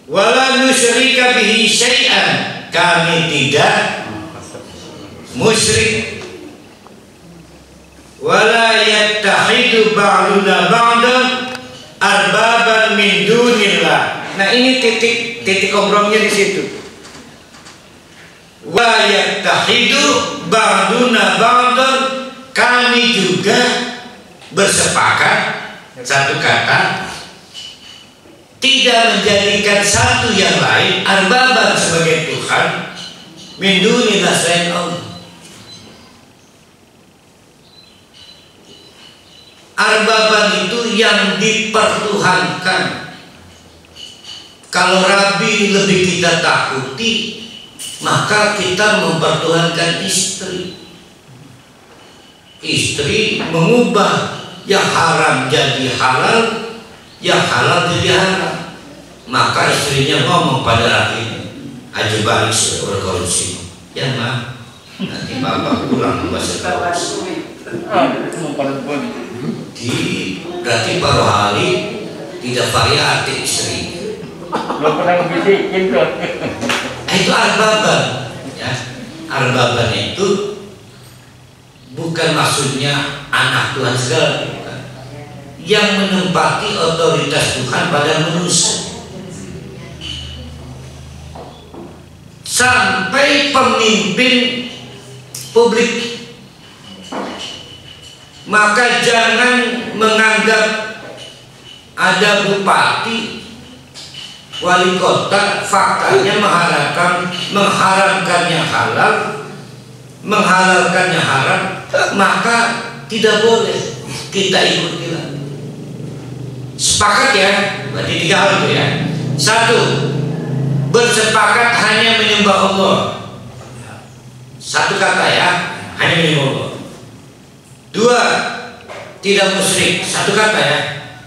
Wala nusyrika bihi syai'an, kami tidak musyrik. Wala yattahidu ba'duna ba'dan arbaban min dunillah. Nah ini titik komprominya di situ. Wa yattahidu ba'duna ba'dan, kami juga bersepakat satu kata, tidak menjadikan satu yang lain arbaban sebagai Tuhan min dunillah selain Allah. Arbaban itu yang dipertuhankan. Kalau Rabi lebih kita takuti, maka kita mempertuhankan istri. Istri mengubah yang haram jadi halal, yang halal jadi haram. Maka istrinya ngomong pada Rabi, Haji Baris berkorupsi. Ya mah, nanti bapak pulang bahasa korupsi. Berarti baru hari tidak variatif istri. Belum pernah bisikin tuh. Itu arbaban ya. Arbaban itu bukan maksudnya anak Tuhan segala, bukan. Yang menempati otoritas Tuhan pada manusia. Sampai pemimpin publik. Maka jangan menganggap ada bupati, wali kota, faktanya mengharamkannya halal, menghalalkannya haram, maka tidak boleh kita ikuti lagi. Sepakat ya, berarti 3 hal itu ya. 1, bersepakat hanya menyembah Allah. Satu kata ya, hanya menyembah Allah. 2, tidak musyrik, satu kata ya.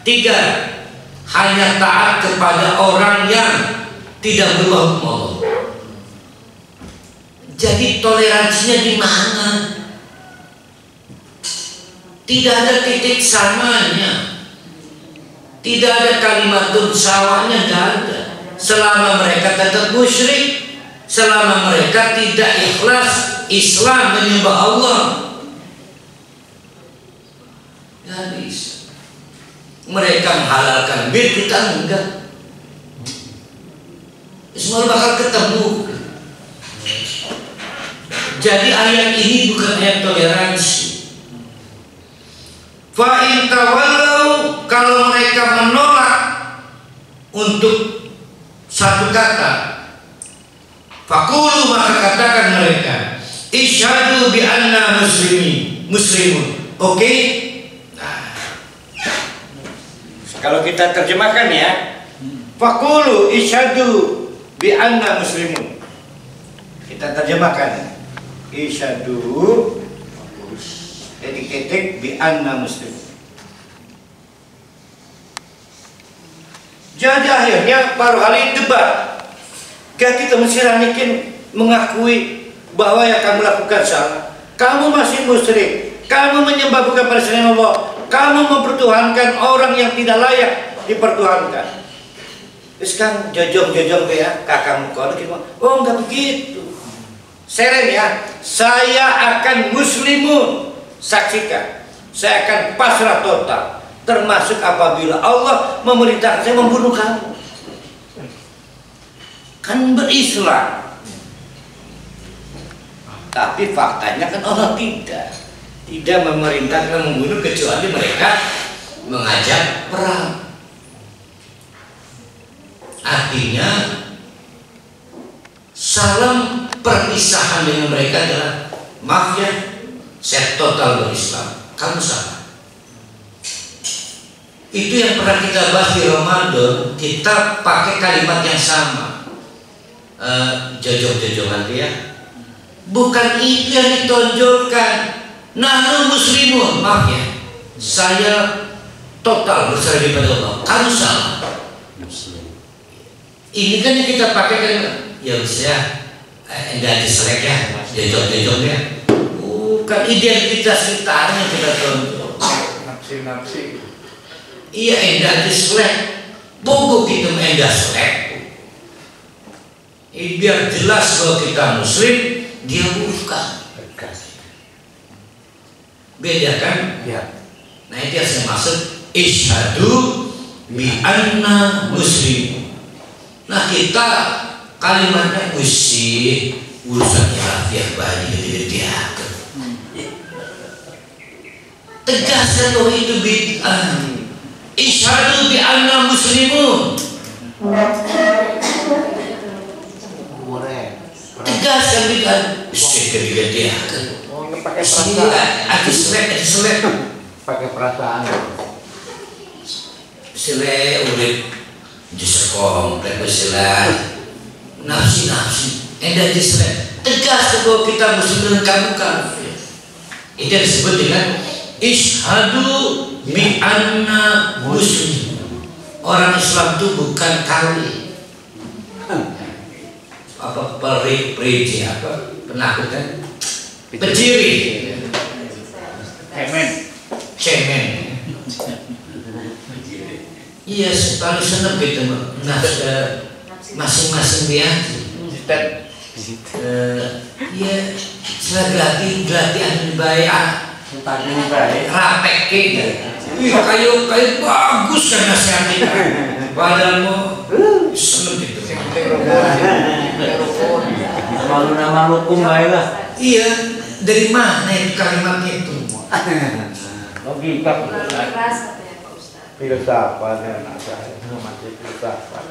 3, hanya taat kepada orang yang tidak berubah hukum Allah. Jadi toleransinya di mana? Tidak ada titik samanya, tidak ada kalimatun sawahnya, tidak ada. Selama mereka tetap musyrik, selama mereka tidak ikhlas Islam menyembah Allah, nggak bisa. Mereka menghalalkan bir, kita enggak. Semua bakal ketemu. Jadi ayat ini bukan ayat toleransi. Fa in tawallau, kalau mereka menolak untuk satu kata. Faqulu, maka katakan mereka, isyhadu bi anna muslimun. Oke? Nah, kalau kita terjemahkan ya, faqulu isyhadu bi anna muslimun. Kita terjemahkan. Isyhadu titik bi anna muslimun. Jadi akhirnya baru kali debat. Kita mesti mengakui bahwa yang kamu lakukan salah. Kamu masih musyrik. Kamu menyembah bukan pada selain Allah. Kamu mempertuhankan orang yang tidak layak dipertuhankan. Terus kan jojong-jojong ya kakakmu kau gitu. Oh enggak begitu. Seren ya. Saya akan muslimun. Saksikan. Saya akan pasrah total. Termasuk apabila Allah memerintahkan saya membunuh kamu. Kan berislam. Tapi faktanya kan Allah tidak memerintahkan membunuh kecuali mereka mengajak perang. Artinya salam perpisahan dengan mereka adalah, maaf ya, saya total berislam, kamu salah. Itu yang pernah kita bahas di Ramadan. Kita pakai kalimat yang sama, jojong-jojongan dia. Bukan itu yang ditonjolkan. Nahnu muslimun, maaf ya, saya total berserah kepada Allah, kamu salah. Ini kan yang kita pakai kalimat, ya saya enggak diselek ya, jojong-jojong ya. Bukan identitas kita yang kita tonjol. Nafsi. Iya, enggak diselek. Pokok kita enggak selek. Biar jelas bahwa kita muslim, dia bukan. Beda kan? Ya. Nah itu yang saya maksud, isyhadu bi anna muslim. Nah kita kalimatnya urusan rafiah badi dia. Tegaskan bahwa itu bid'ah. Isyhadu bi anna muslimun. Tegaskan bid'ah. Bisa dia. Pakai perasaan. Diselek. Pakai perasaan. Selek urip disekomplek selek. Nafsi. Enggak diselek. Tegas bahwa kita muslim dan kamu kafir. Itu disebut dengan isyhadu bi anna muslim. Orang Islam itu bukan kali. Apa periji apa? Penakut kan? Berdiri. Cemen. Iya, paling seneng gitu masing-masing dia. Iya, selagi anu baik, rapek gitu. Kayu bagus kan nasihatnya. Padahal mau seneng gitu. Malu nama hukum baiklah. Iya, dari mana itu kalimatnya itu? Logika. Filsafat ya anak saya, masih filsafat.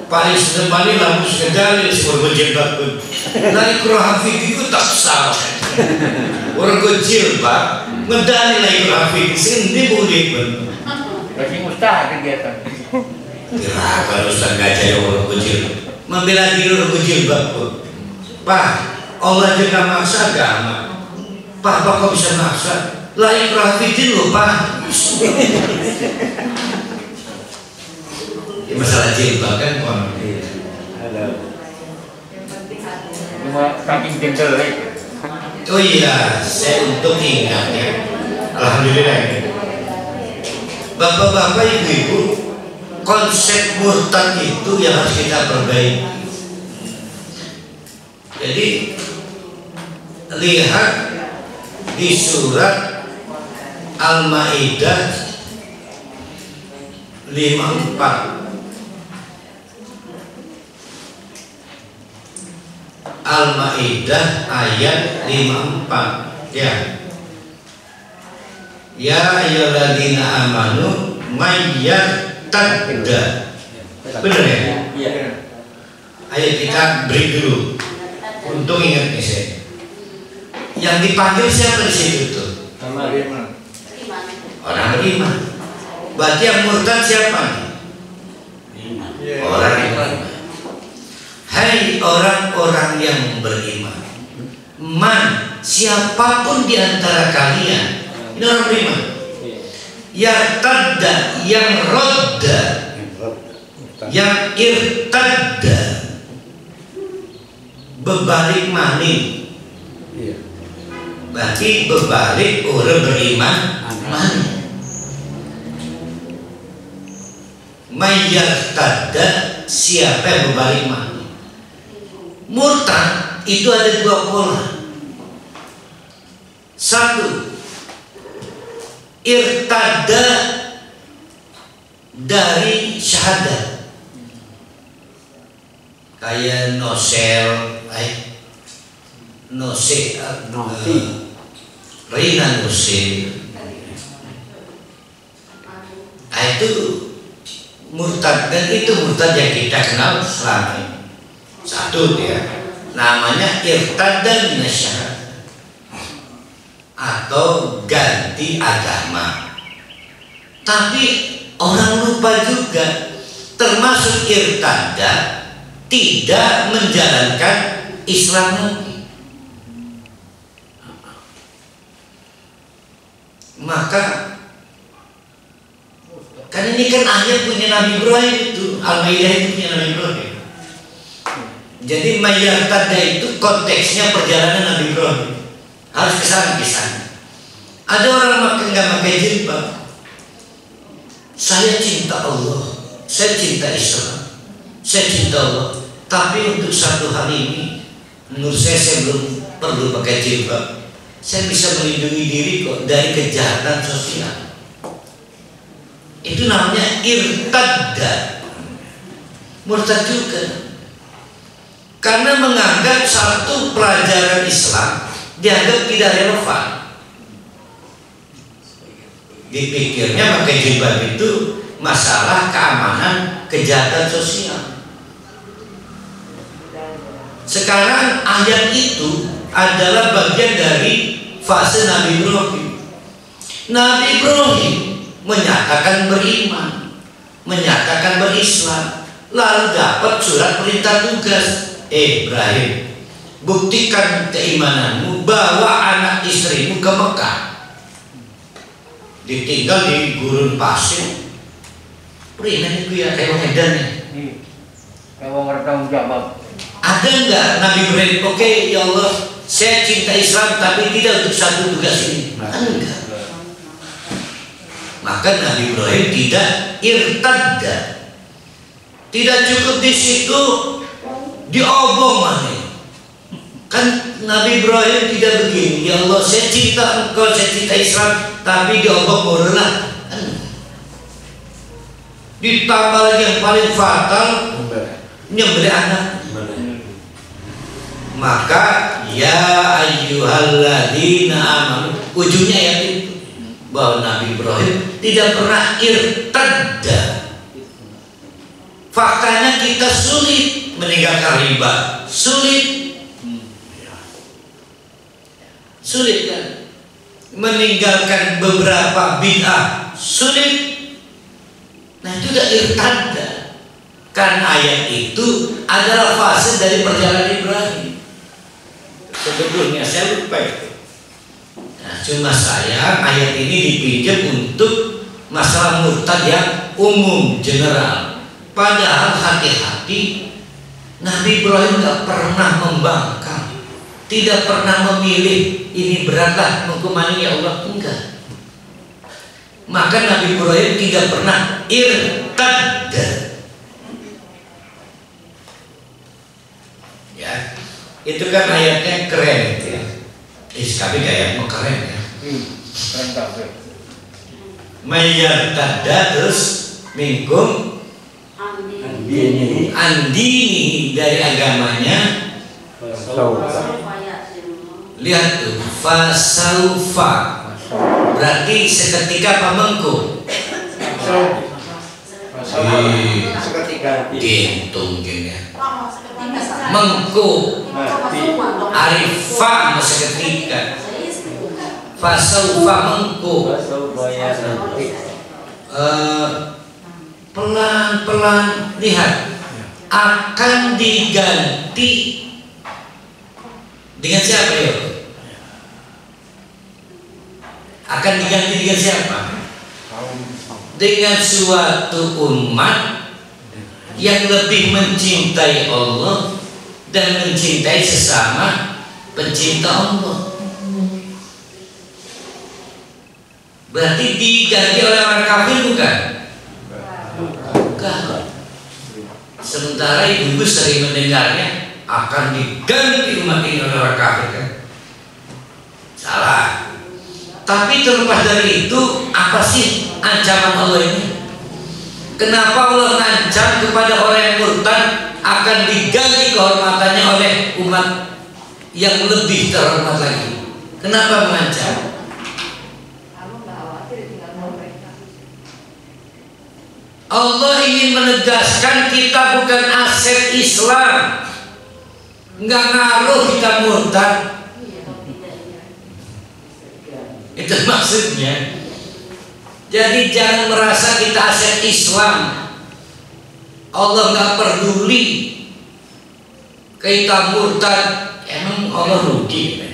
Paling sekali lalu sekali sebuah jilbab pun. Naik roh fikih itu tak salah. Orang jilbab ngedali naik roh fikih sendiri boleh pun. Lagi mustahil kegiatan. Kira kalau Ustaz ngajari orang jilbab, membela diri orang jilbab pun. Pak, Allah juga maksa agama. Pak, kok bisa maksa? Lain rafidin loh Pak. Ya, masalah jilbab kan orang. Cuma saking jengkel. Oh iya, saya untuk ingat ya. Alhamdulillah. Bapak-bapak, ibu-ibu, konsep murtad itu yang harus kita perbaiki. Jadi lihat di surat Al-Maidah 54. Al-Maidah ayat 54 ya. Ya ayyuhalladzina amanu may yartadda Bener ya? Iya. Ayo kita break dulu. Untung ingat nih saya. Yang dipanggil siapa di situ tuh? Orang beriman. Berarti yang murtad siapa nih? Orang beriman. Hai orang-orang yang beriman. Man, siapapun di antara kalian, ini orang beriman, yang tadda, yang rodda, yang irtadda, berbalik maning. Berarti berbalik orang beriman maning. Mayyartadda, siapa yang berbalik maning. Murtad itu ada dua pola. Satu, irtada dari syahadat, kayak nosel, Rina nosel, itu murtad, dan itu murtad yang kita kenal selama ini. Satu ya, namanya irtadda minasyahadah atau ganti agama. Tapi orang lupa juga, termasuk irtadda tidak menjalankan Islam lagi. Maka kan ini kan ayat punya Nabi Ibrahim itu, Al-Maidah itu punya Nabi Ibrahim. Jadi mayyartadda itu konteksnya perjalanan Nabi Ibrahim. Harus kesana. Ada orang nggak pakai jilbab. Saya cinta Allah, saya cinta Islam, saya cinta Allah. Tapi untuk satu hal ini, menurut saya belum perlu pakai jilbab. Saya bisa melindungi diri kok dari kejahatan sosial. Itu namanya irtadda, murtad juga. Karena menganggap satu pelajaran Islam dianggap tidak relevan. Dipikirnya pakai jilbab itu masalah keamanan, kejahatan sosial. Sekarang ayat itu adalah bagian dari fase Nabi Ibrahim. Nabi Ibrahim menyatakan beriman, menyatakan berislam, lalu dapat surat perintah tugas. Ibrahim, buktikan keimananmu, bawa anak istrimu ke Mekah. Ditinggal di gurun pasir. Peringan itu ya kayak Medan ya. Kayak bertanggung jawab. Ada enggak Nabi Ibrahim? Oke, ya Allah, saya cinta Islam tapi tidak untuk satu tugas ini. Enggak. Maka Nabi Ibrahim tidak irtadda. Tidak cukup di situ, diobong mana? Kan Nabi Ibrahim tidak begini. Ya Allah, saya cinta engkau, saya cinta Islam, tapi diobong morelah. Ditambah lagi yang paling fatal, nyembelih anak. Maka ya ayyuhalladzina amanu, ujungnya ya itu bahwa Nabi Ibrahim tidak pernah irtadda. Faktanya kita sulit meninggalkan riba, sulit kan? Meninggalkan beberapa bid'ah, sulit. Nah itu udah irtadda. Kan ayat itu adalah fase dari perjalanan Ibrahim. Sebetulnya saya lupa itu. Nah, cuma saya ayat ini dipinjam untuk masalah murtad yang umum, general. Padahal hati-hati, Nabi Ibrahim tidak pernah membangkang, tidak pernah memilih ini beratlah hukumannya ya Allah, enggak. Maka Nabi Ibrahim tidak pernah irtadda. Ya, itu kan ayatnya keren itu ya. Tapi ayatnya keren ya. Keren kabeh. Mayyartadda terus minkum andini dari agamanya. Lihat tuh, fasaufa berarti seketika pamengku. seketika gintung gini mengku arifah seketika fasaufa mengku pelan-pelan lihat akan diganti dengan siapa ya? Akan diganti dengan siapa? Dengan suatu umat yang lebih mencintai Allah dan mencintai sesama pencinta Allah. Berarti diganti oleh orang kafir bukan? Bukan. Sementara ibu sering mendengarnya akan diganti umat ini oleh orang kafir kan? Salah. Tapi terlepas dari itu, apa sih ancaman Allah ini? Kenapa Allah mengancam kepada orang yang murtad akan diganti kehormatannya oleh umat yang lebih terhormat lagi? Kenapa mengancam? Allah ingin menegaskan kita bukan aset Islam. Nggak ngaruh kita murtad. Itu maksudnya. Jadi jangan merasa kita aset Islam. Allah nggak peduli kita murtad. Emang Allah rugi?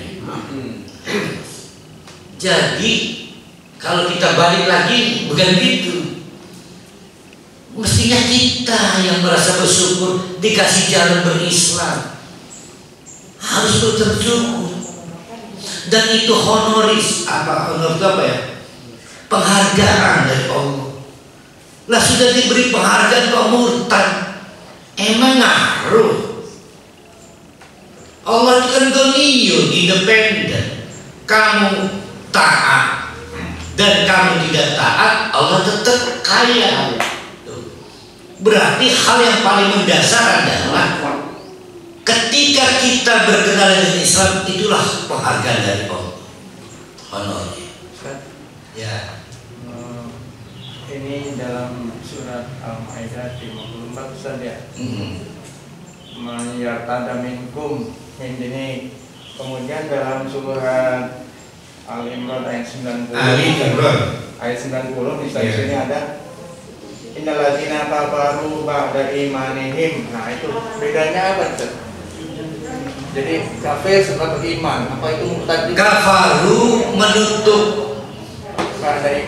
Jadi kalau kita balik lagi bukan gitu. Mestinya kita yang merasa bersyukur dikasih jalan berislam, harus bersyukur. Dan itu honoris, honor itu apa ya? Penghargaan dari Allah. Lah sudah diberi penghargaan kok murtad, emang ngaruh? Allah itu kan ghaniyun, independen. Kamu taat dan kamu tidak taat, Allah tetap kaya. Berarti hal yang paling mendasar adalah ketika kita berkenalan dengan Islam, itulah penghargaan dari Allah, honornya. Ya. Ini dalam surat Al-Maidah 54 Ustaz ya. Mayartada minkum ini. Kemudian dalam surat Al-Imran ayat 90. Ayat 90 di sini ada innalladzina kafaru ba'da imanihim. Nah, itu bedanya apa, Ustaz? Jadi kafir setelah beriman, apa itu murtad? Kafaru menutup.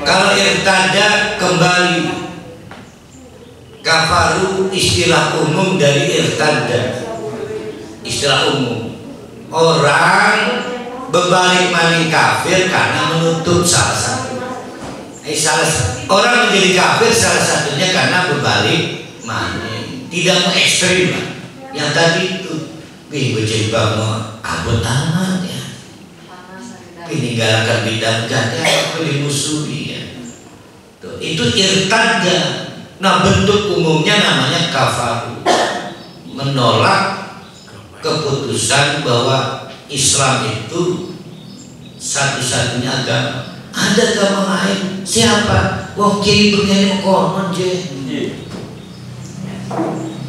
Kalau irtada kembali. Kafaru istilah umum dari irtada. Istilah umum. Orang berbalik maning kafir karena menutup salah satu. Orang menjadi kafir salah satunya karena berbalik maning, tidak mau ekstrim. Yang tadi itu bocah bangun abot amat ya, meninggalkan bidang ganda apa dimusuhi ya. Tuh, itu irtada. Nah, bentuk umumnya namanya kafaru, menolak keputusan bahwa Islam itu satu-satunya agama. Ada agama lain? Siapa? Wong kiai begini konon je.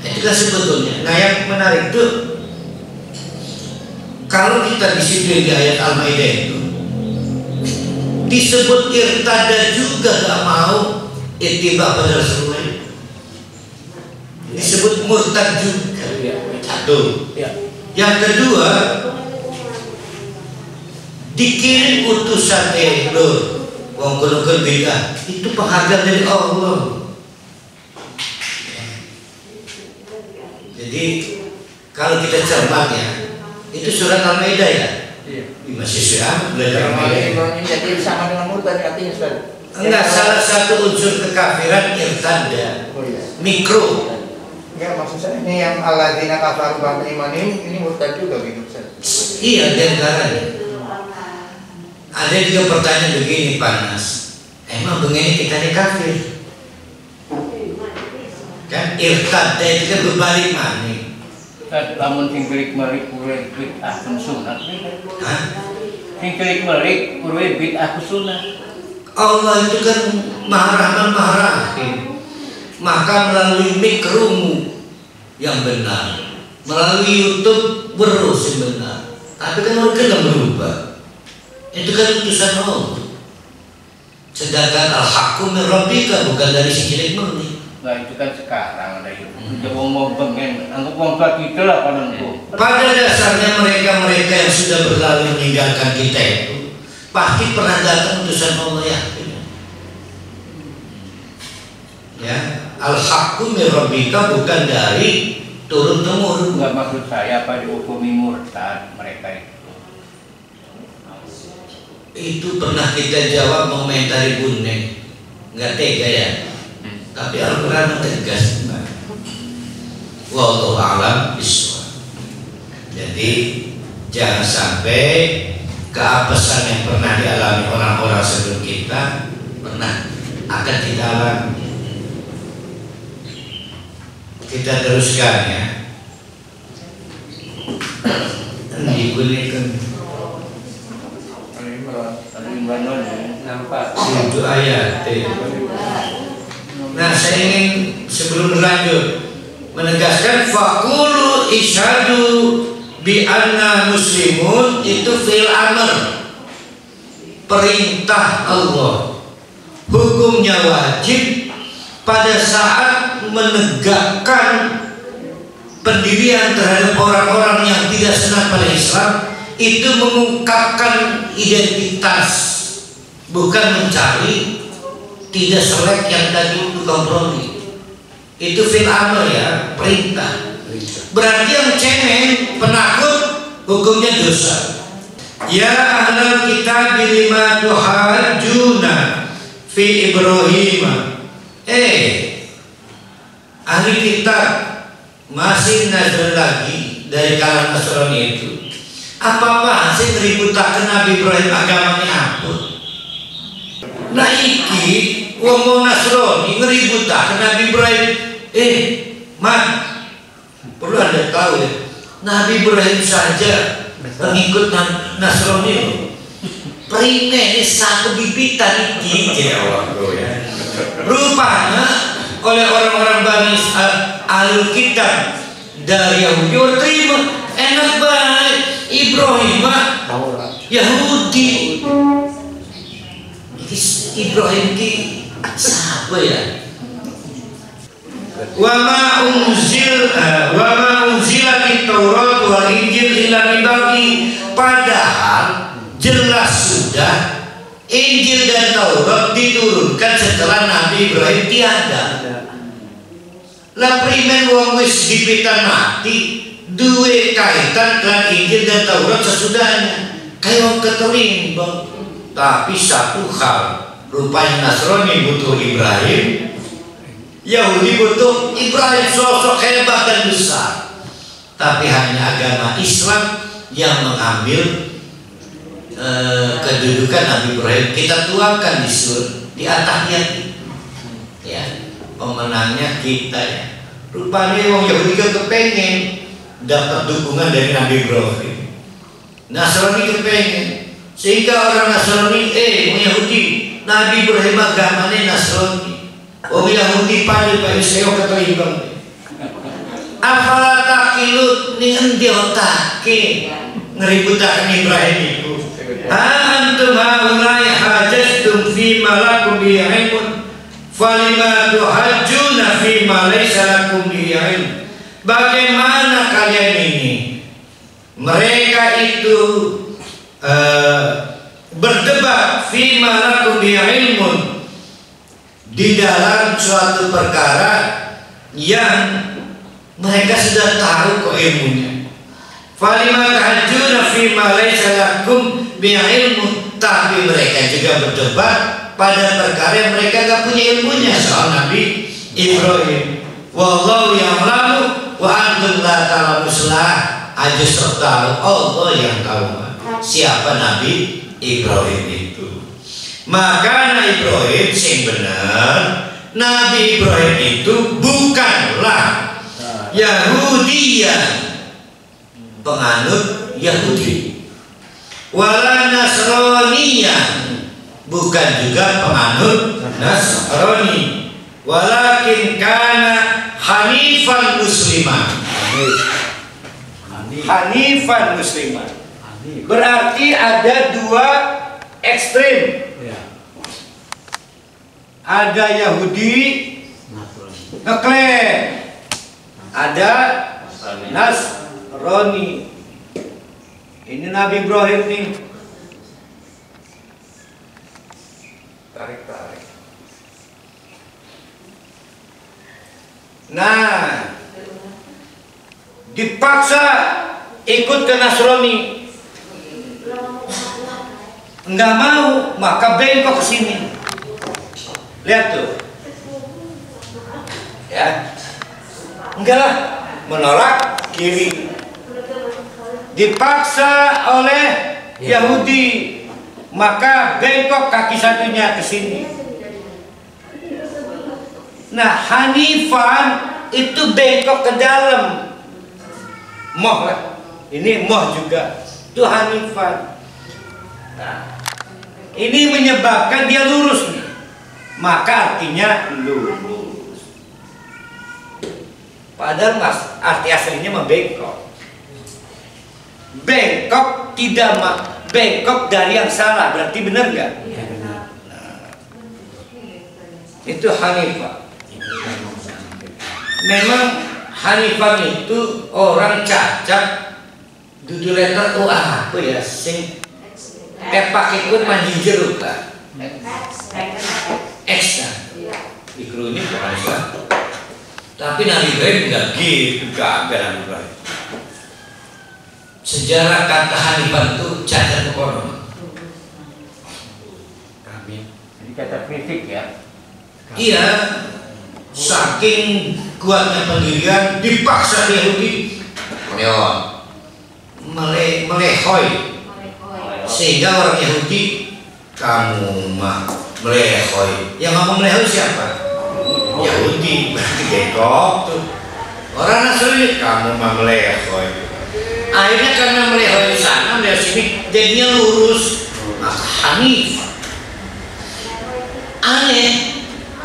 Itu kan sebetulnya. Nah, yang menarik itu kalau kita di situ di ayat Al-Maidah itu disebut irtada juga gak mau ittiba pada Rasulullah. Disebut murtad juga. Satu. Yang kedua, dikirim utusan wong kuno beda. Itu penghargaan dari Allah. Jadi kalau kita cermat ya, itu surat Al-Maidah ya. Masih siapa belajar Al-Maidah. Jadi sama dengan murtad artinya, Ustaz. Enggak, salah satu unsur kekafiran irtada. Mikro. Enggak, maksud saya ini yang alladzina kafaru ba'da imanihim ini murtad juga gitu, Ustaz. Iya, di antaranya. Ada juga pertanyaan begini panas. Emang begini kita ini kafir? Kan irtada itu kan berbalik maning. Lamun sing kelik-melik urip bid'ah sunat. Hah? Sing kelik-melik urip bid'ah sunat. Allah itu kan Maha Rahman Maha Rahim. maka melalui mikromu yang benar, melalui YouTube berus yang benar. Tapi kan mereka nggak berubah. Itu kan utusan Allah. Sedangkan al-haqqu min rabbika bukan dari si jelek murni. Nah itu kan sekarang ada itu. Coba mau pengen, anggap orang tua kita lah pada itu. Pada dasarnya mereka yang sudah berlalu meninggalkan kita itu pasti pernah datang utusan Allah ya. Al-haqqu min rabbika bukan dari turun temurun. Enggak maksud saya apa dihukumi murtad mereka itu. Itu pernah kita jawab mengomentari Buneng, nggak tega ya. Tapi Al-Quran tegas. Wallahu a'lam bishawab. Jadi jangan sampai keapesan yang pernah dialami orang-orang sebelum kita pernah akan kita alami. Kita teruskan ya. Digunakan nampak itu ayat. Nah, saya ingin sebelum berlanjut menegaskan faqulu isyhadu bi anna muslimun itu fi'il amr, perintah Allah, hukumnya wajib pada saat menegakkan pendirian terhadap orang-orang yang tidak senang pada Islam, itu mengungkapkan identitas, bukan mencari tidak selek yang tadi itu kompromi. Itu fil amr ya, perintah. Berarti yang cengeng, penakut, hukumnya dosa. Ya ahlal kitab lima tuhajjuna fi Ibrahim. Ahli kitab masih nazar lagi dari kalangan Nasrani itu. Apa sih ngeributakan Nabi Ibrahim agamanya apa? Nah iki wong Nasrani ngeributakan Nabi Ibrahim. Man, perlu Anda tahu ya, Nabi Ibrahim saja pengikut Nasrani ini satu bibitan iki ya Allah ya. Rupanya oleh orang-orang Bani Ahlul Kitab dari Yahudi terima enak banget Ibrahim Yahudi. Ibrahim di siapa ya? Wa ma unzilatit Taurat wal Injil illa min ba'di. Padahal jelas sudah Injil dan Taurat diturunkan setelah Nabi Ibrahim tiada. Lah primen wong wis dipitan mati duwe kaitan dengan Injil dan Taurat sesudahnya. Kayak wong ketelimbang. Tapi satu hal, rupanya Nasrani butuh Ibrahim, Yahudi butuh Ibrahim, sosok hebat dan besar. Tapi hanya agama Islam yang mengambil kedudukan Nabi Ibrahim. Kita tuangkan di atasnya ya, pemenangnya kita ya. Rupanya wong Yahudi kan kepengen dapat dukungan dari Nabi Ibrahim, Nasrani kepengen, sehingga orang Nasrani Yahudi Nabi Ibrahim agamanya Nasrani, wong Yahudi pada Pak Yusuf keterlibat. Afala taqilut ning endi otake ngeributaken Ibrahim itu. Antum haulai hajastum fi malakum bi ilmun falima tuhajjuna fi ma laysa lakum bi ilm. Bagaimana kalian ini? Mereka itu berdebat fi ma lakum bi ilmun, di dalam suatu perkara yang mereka sudah tahu kok ilmunya. Falima tahajjuna fi ma laysa lakum bi ilmu, tapi mereka juga berdebat pada perkara yang mereka enggak punya ilmunya soal Nabi Ibrahim. Wallahu ya'lamu wa antum la ta'lamun. Aja sok tahu, Allah yang tahu siapa Nabi Ibrahim itu. Maka Nabi Ibrahim sing benar, Nabi Ibrahim itu bukanlah Yahudiyan, penganut Yahudi, wala Nasraniyan, bukan juga penganut Nasrani, walakin kana hanifan musliman. Hanifan musliman. Berarti ada dua ekstrim. Ada Yahudi ngeklaim, ada Nasrani. Ini Nabi Ibrahim nih. Tarik. Nah, dipaksa ikut ke Nasrani, nggak mau, maka bengkok ke sini. Lihat tuh, ya, enggak lah, menolak kiri. Dipaksa oleh Yahudi, maka bengkok kaki satunya ke sini. Nah, hanifan itu bengkok ke dalam. Moh lah, ini moh juga. Itu hanifan. Nah, ini menyebabkan dia lurus nih. Maka artinya lurus. Padahal arti aslinya membengkok. Bengkok tidak bengkok dari yang salah, berarti benar nggak? Nah, itu hanifah. Memang hanifah itu orang cacat. Dudu letter tuh apa ya? Sing pakai pun manjing jeruk lah. X dikerunyuk bukan Islam. Tapi Nabi Ibrahim enggak gitu, enggak Nabi Ibrahim. Sejarah kata hanifan itu cacat koron. Jadi kata kritik ya. Iya, saking kuatnya pendirian dipaksa Yahudi melehoy, sehingga orang Yahudi kamu mah melehoy. Yang ngomong melehoy siapa? Yahudi, berarti bengkok tuh. Orang Nasrani kamu mah melehoy. Akhirnya karena melehoy di sana, dari sini jadinya lurus. Maka hanif. Aneh,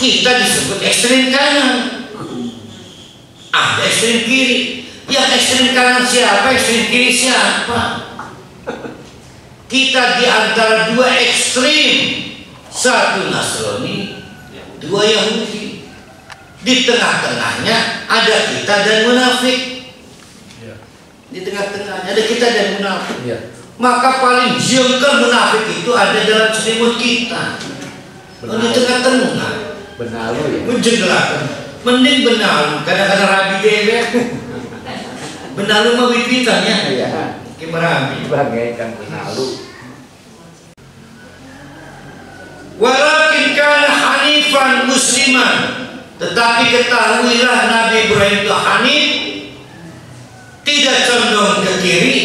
kita disebut ekstrem kanan. Ada ekstrem kiri. Yang ekstrem kanan siapa? Ekstrem kiri siapa? Kita di antara dua ekstrem. Satu Nasrani, dua Yahudi. Di tengah-tengahnya ada kita dan munafik. Di tengah-tengahnya ada kita dan munafik. Maka paling jengkel munafik itu ada dalam selimut kita. Di tengah-tengah. Benalu ya. Menjengkelkan. Mending benalu. Kadang-kadang rabi deh. Benalu mah wipitanya. Gimana rabi? Bagaikan benalu. Walakin kana hanifan musliman. Tetapi ketahuilah Nabi Ibrahim itu hanif, tidak condong ke kiri,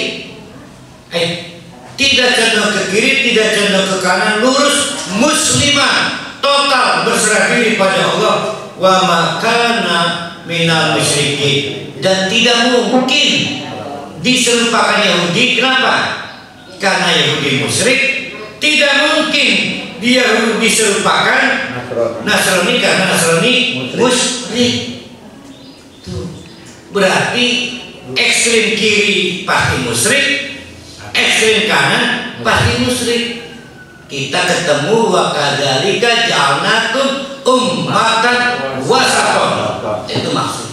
tidak condong ke kiri, tidak condong ke kanan, lurus, musliman, total berserah diri pada Allah. Wa makana minal musyrikin, dan tidak mungkin diserupakan Yahudi. Kenapa? Karena Yahudi musyrik. Tidak mungkin dia diserupakan Nasrani karena Nasrani musyrik. Tuh. Berarti ekstrem kiri pasti musyrik, ekstrem kanan pasti musyrik. Kita ketemu wa kadzalika ja'alnakum ummatan wasatan. Itu maksud.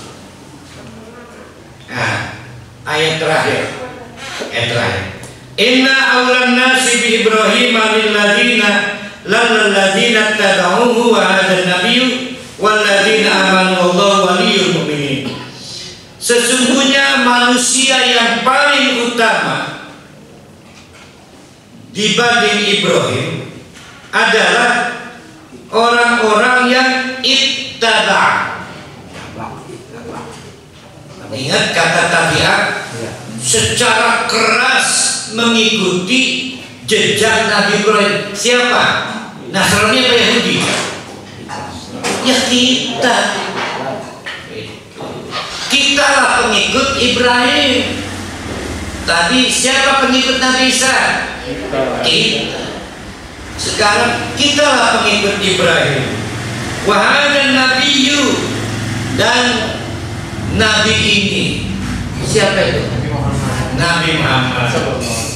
Nah, ayat terakhir. Inna awlan nasi bi Ibrahim lilladzina tad'uhu wa hadzal nabiyyu walladzina amanu wallahu waliyyul mu'minin. Sesungguhnya manusia yang paling utama dibanding Ibrahim adalah orang-orang yang ittaba. Ingat kata tabi'ah, secara keras mengikuti jejak Nabi Ibrahim. Siapa? Nasrani apa Yahudi? Ya kita. Kitalah pengikut Ibrahim. Tadi siapa pengikut Nabi Isa? Kita. Sekarang kitalah pengikut Ibrahim. Wa hadzal nabiyyu, dan nabi ini siapa itu? Nabi Muhammad.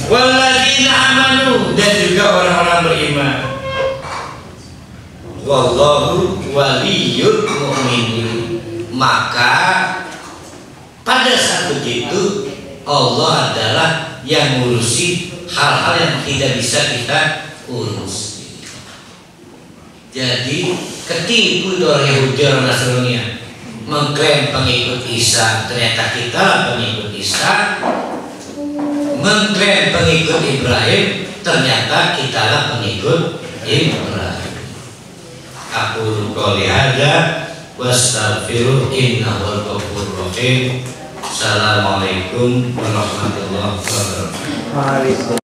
Walladzina amanu, dan juga orang-orang beriman. Wallahu waliyyul mu'minin. Maka pada saat begitu Allah adalah yang ngurusi hal-hal yang tidak bisa kita urus. Jadi ketipu orang Yahudi dan Nasrani mengklaim pengikut Isa, ternyata kita lah pengikut Isa. Mengklaim pengikut Ibrahim, ternyata kita lah pengikut Ibrahim. Aku qouli hadza wastaghfiru innahu ghafurur rahim. Assalamualaikum warahmatullahi wabarakatuh.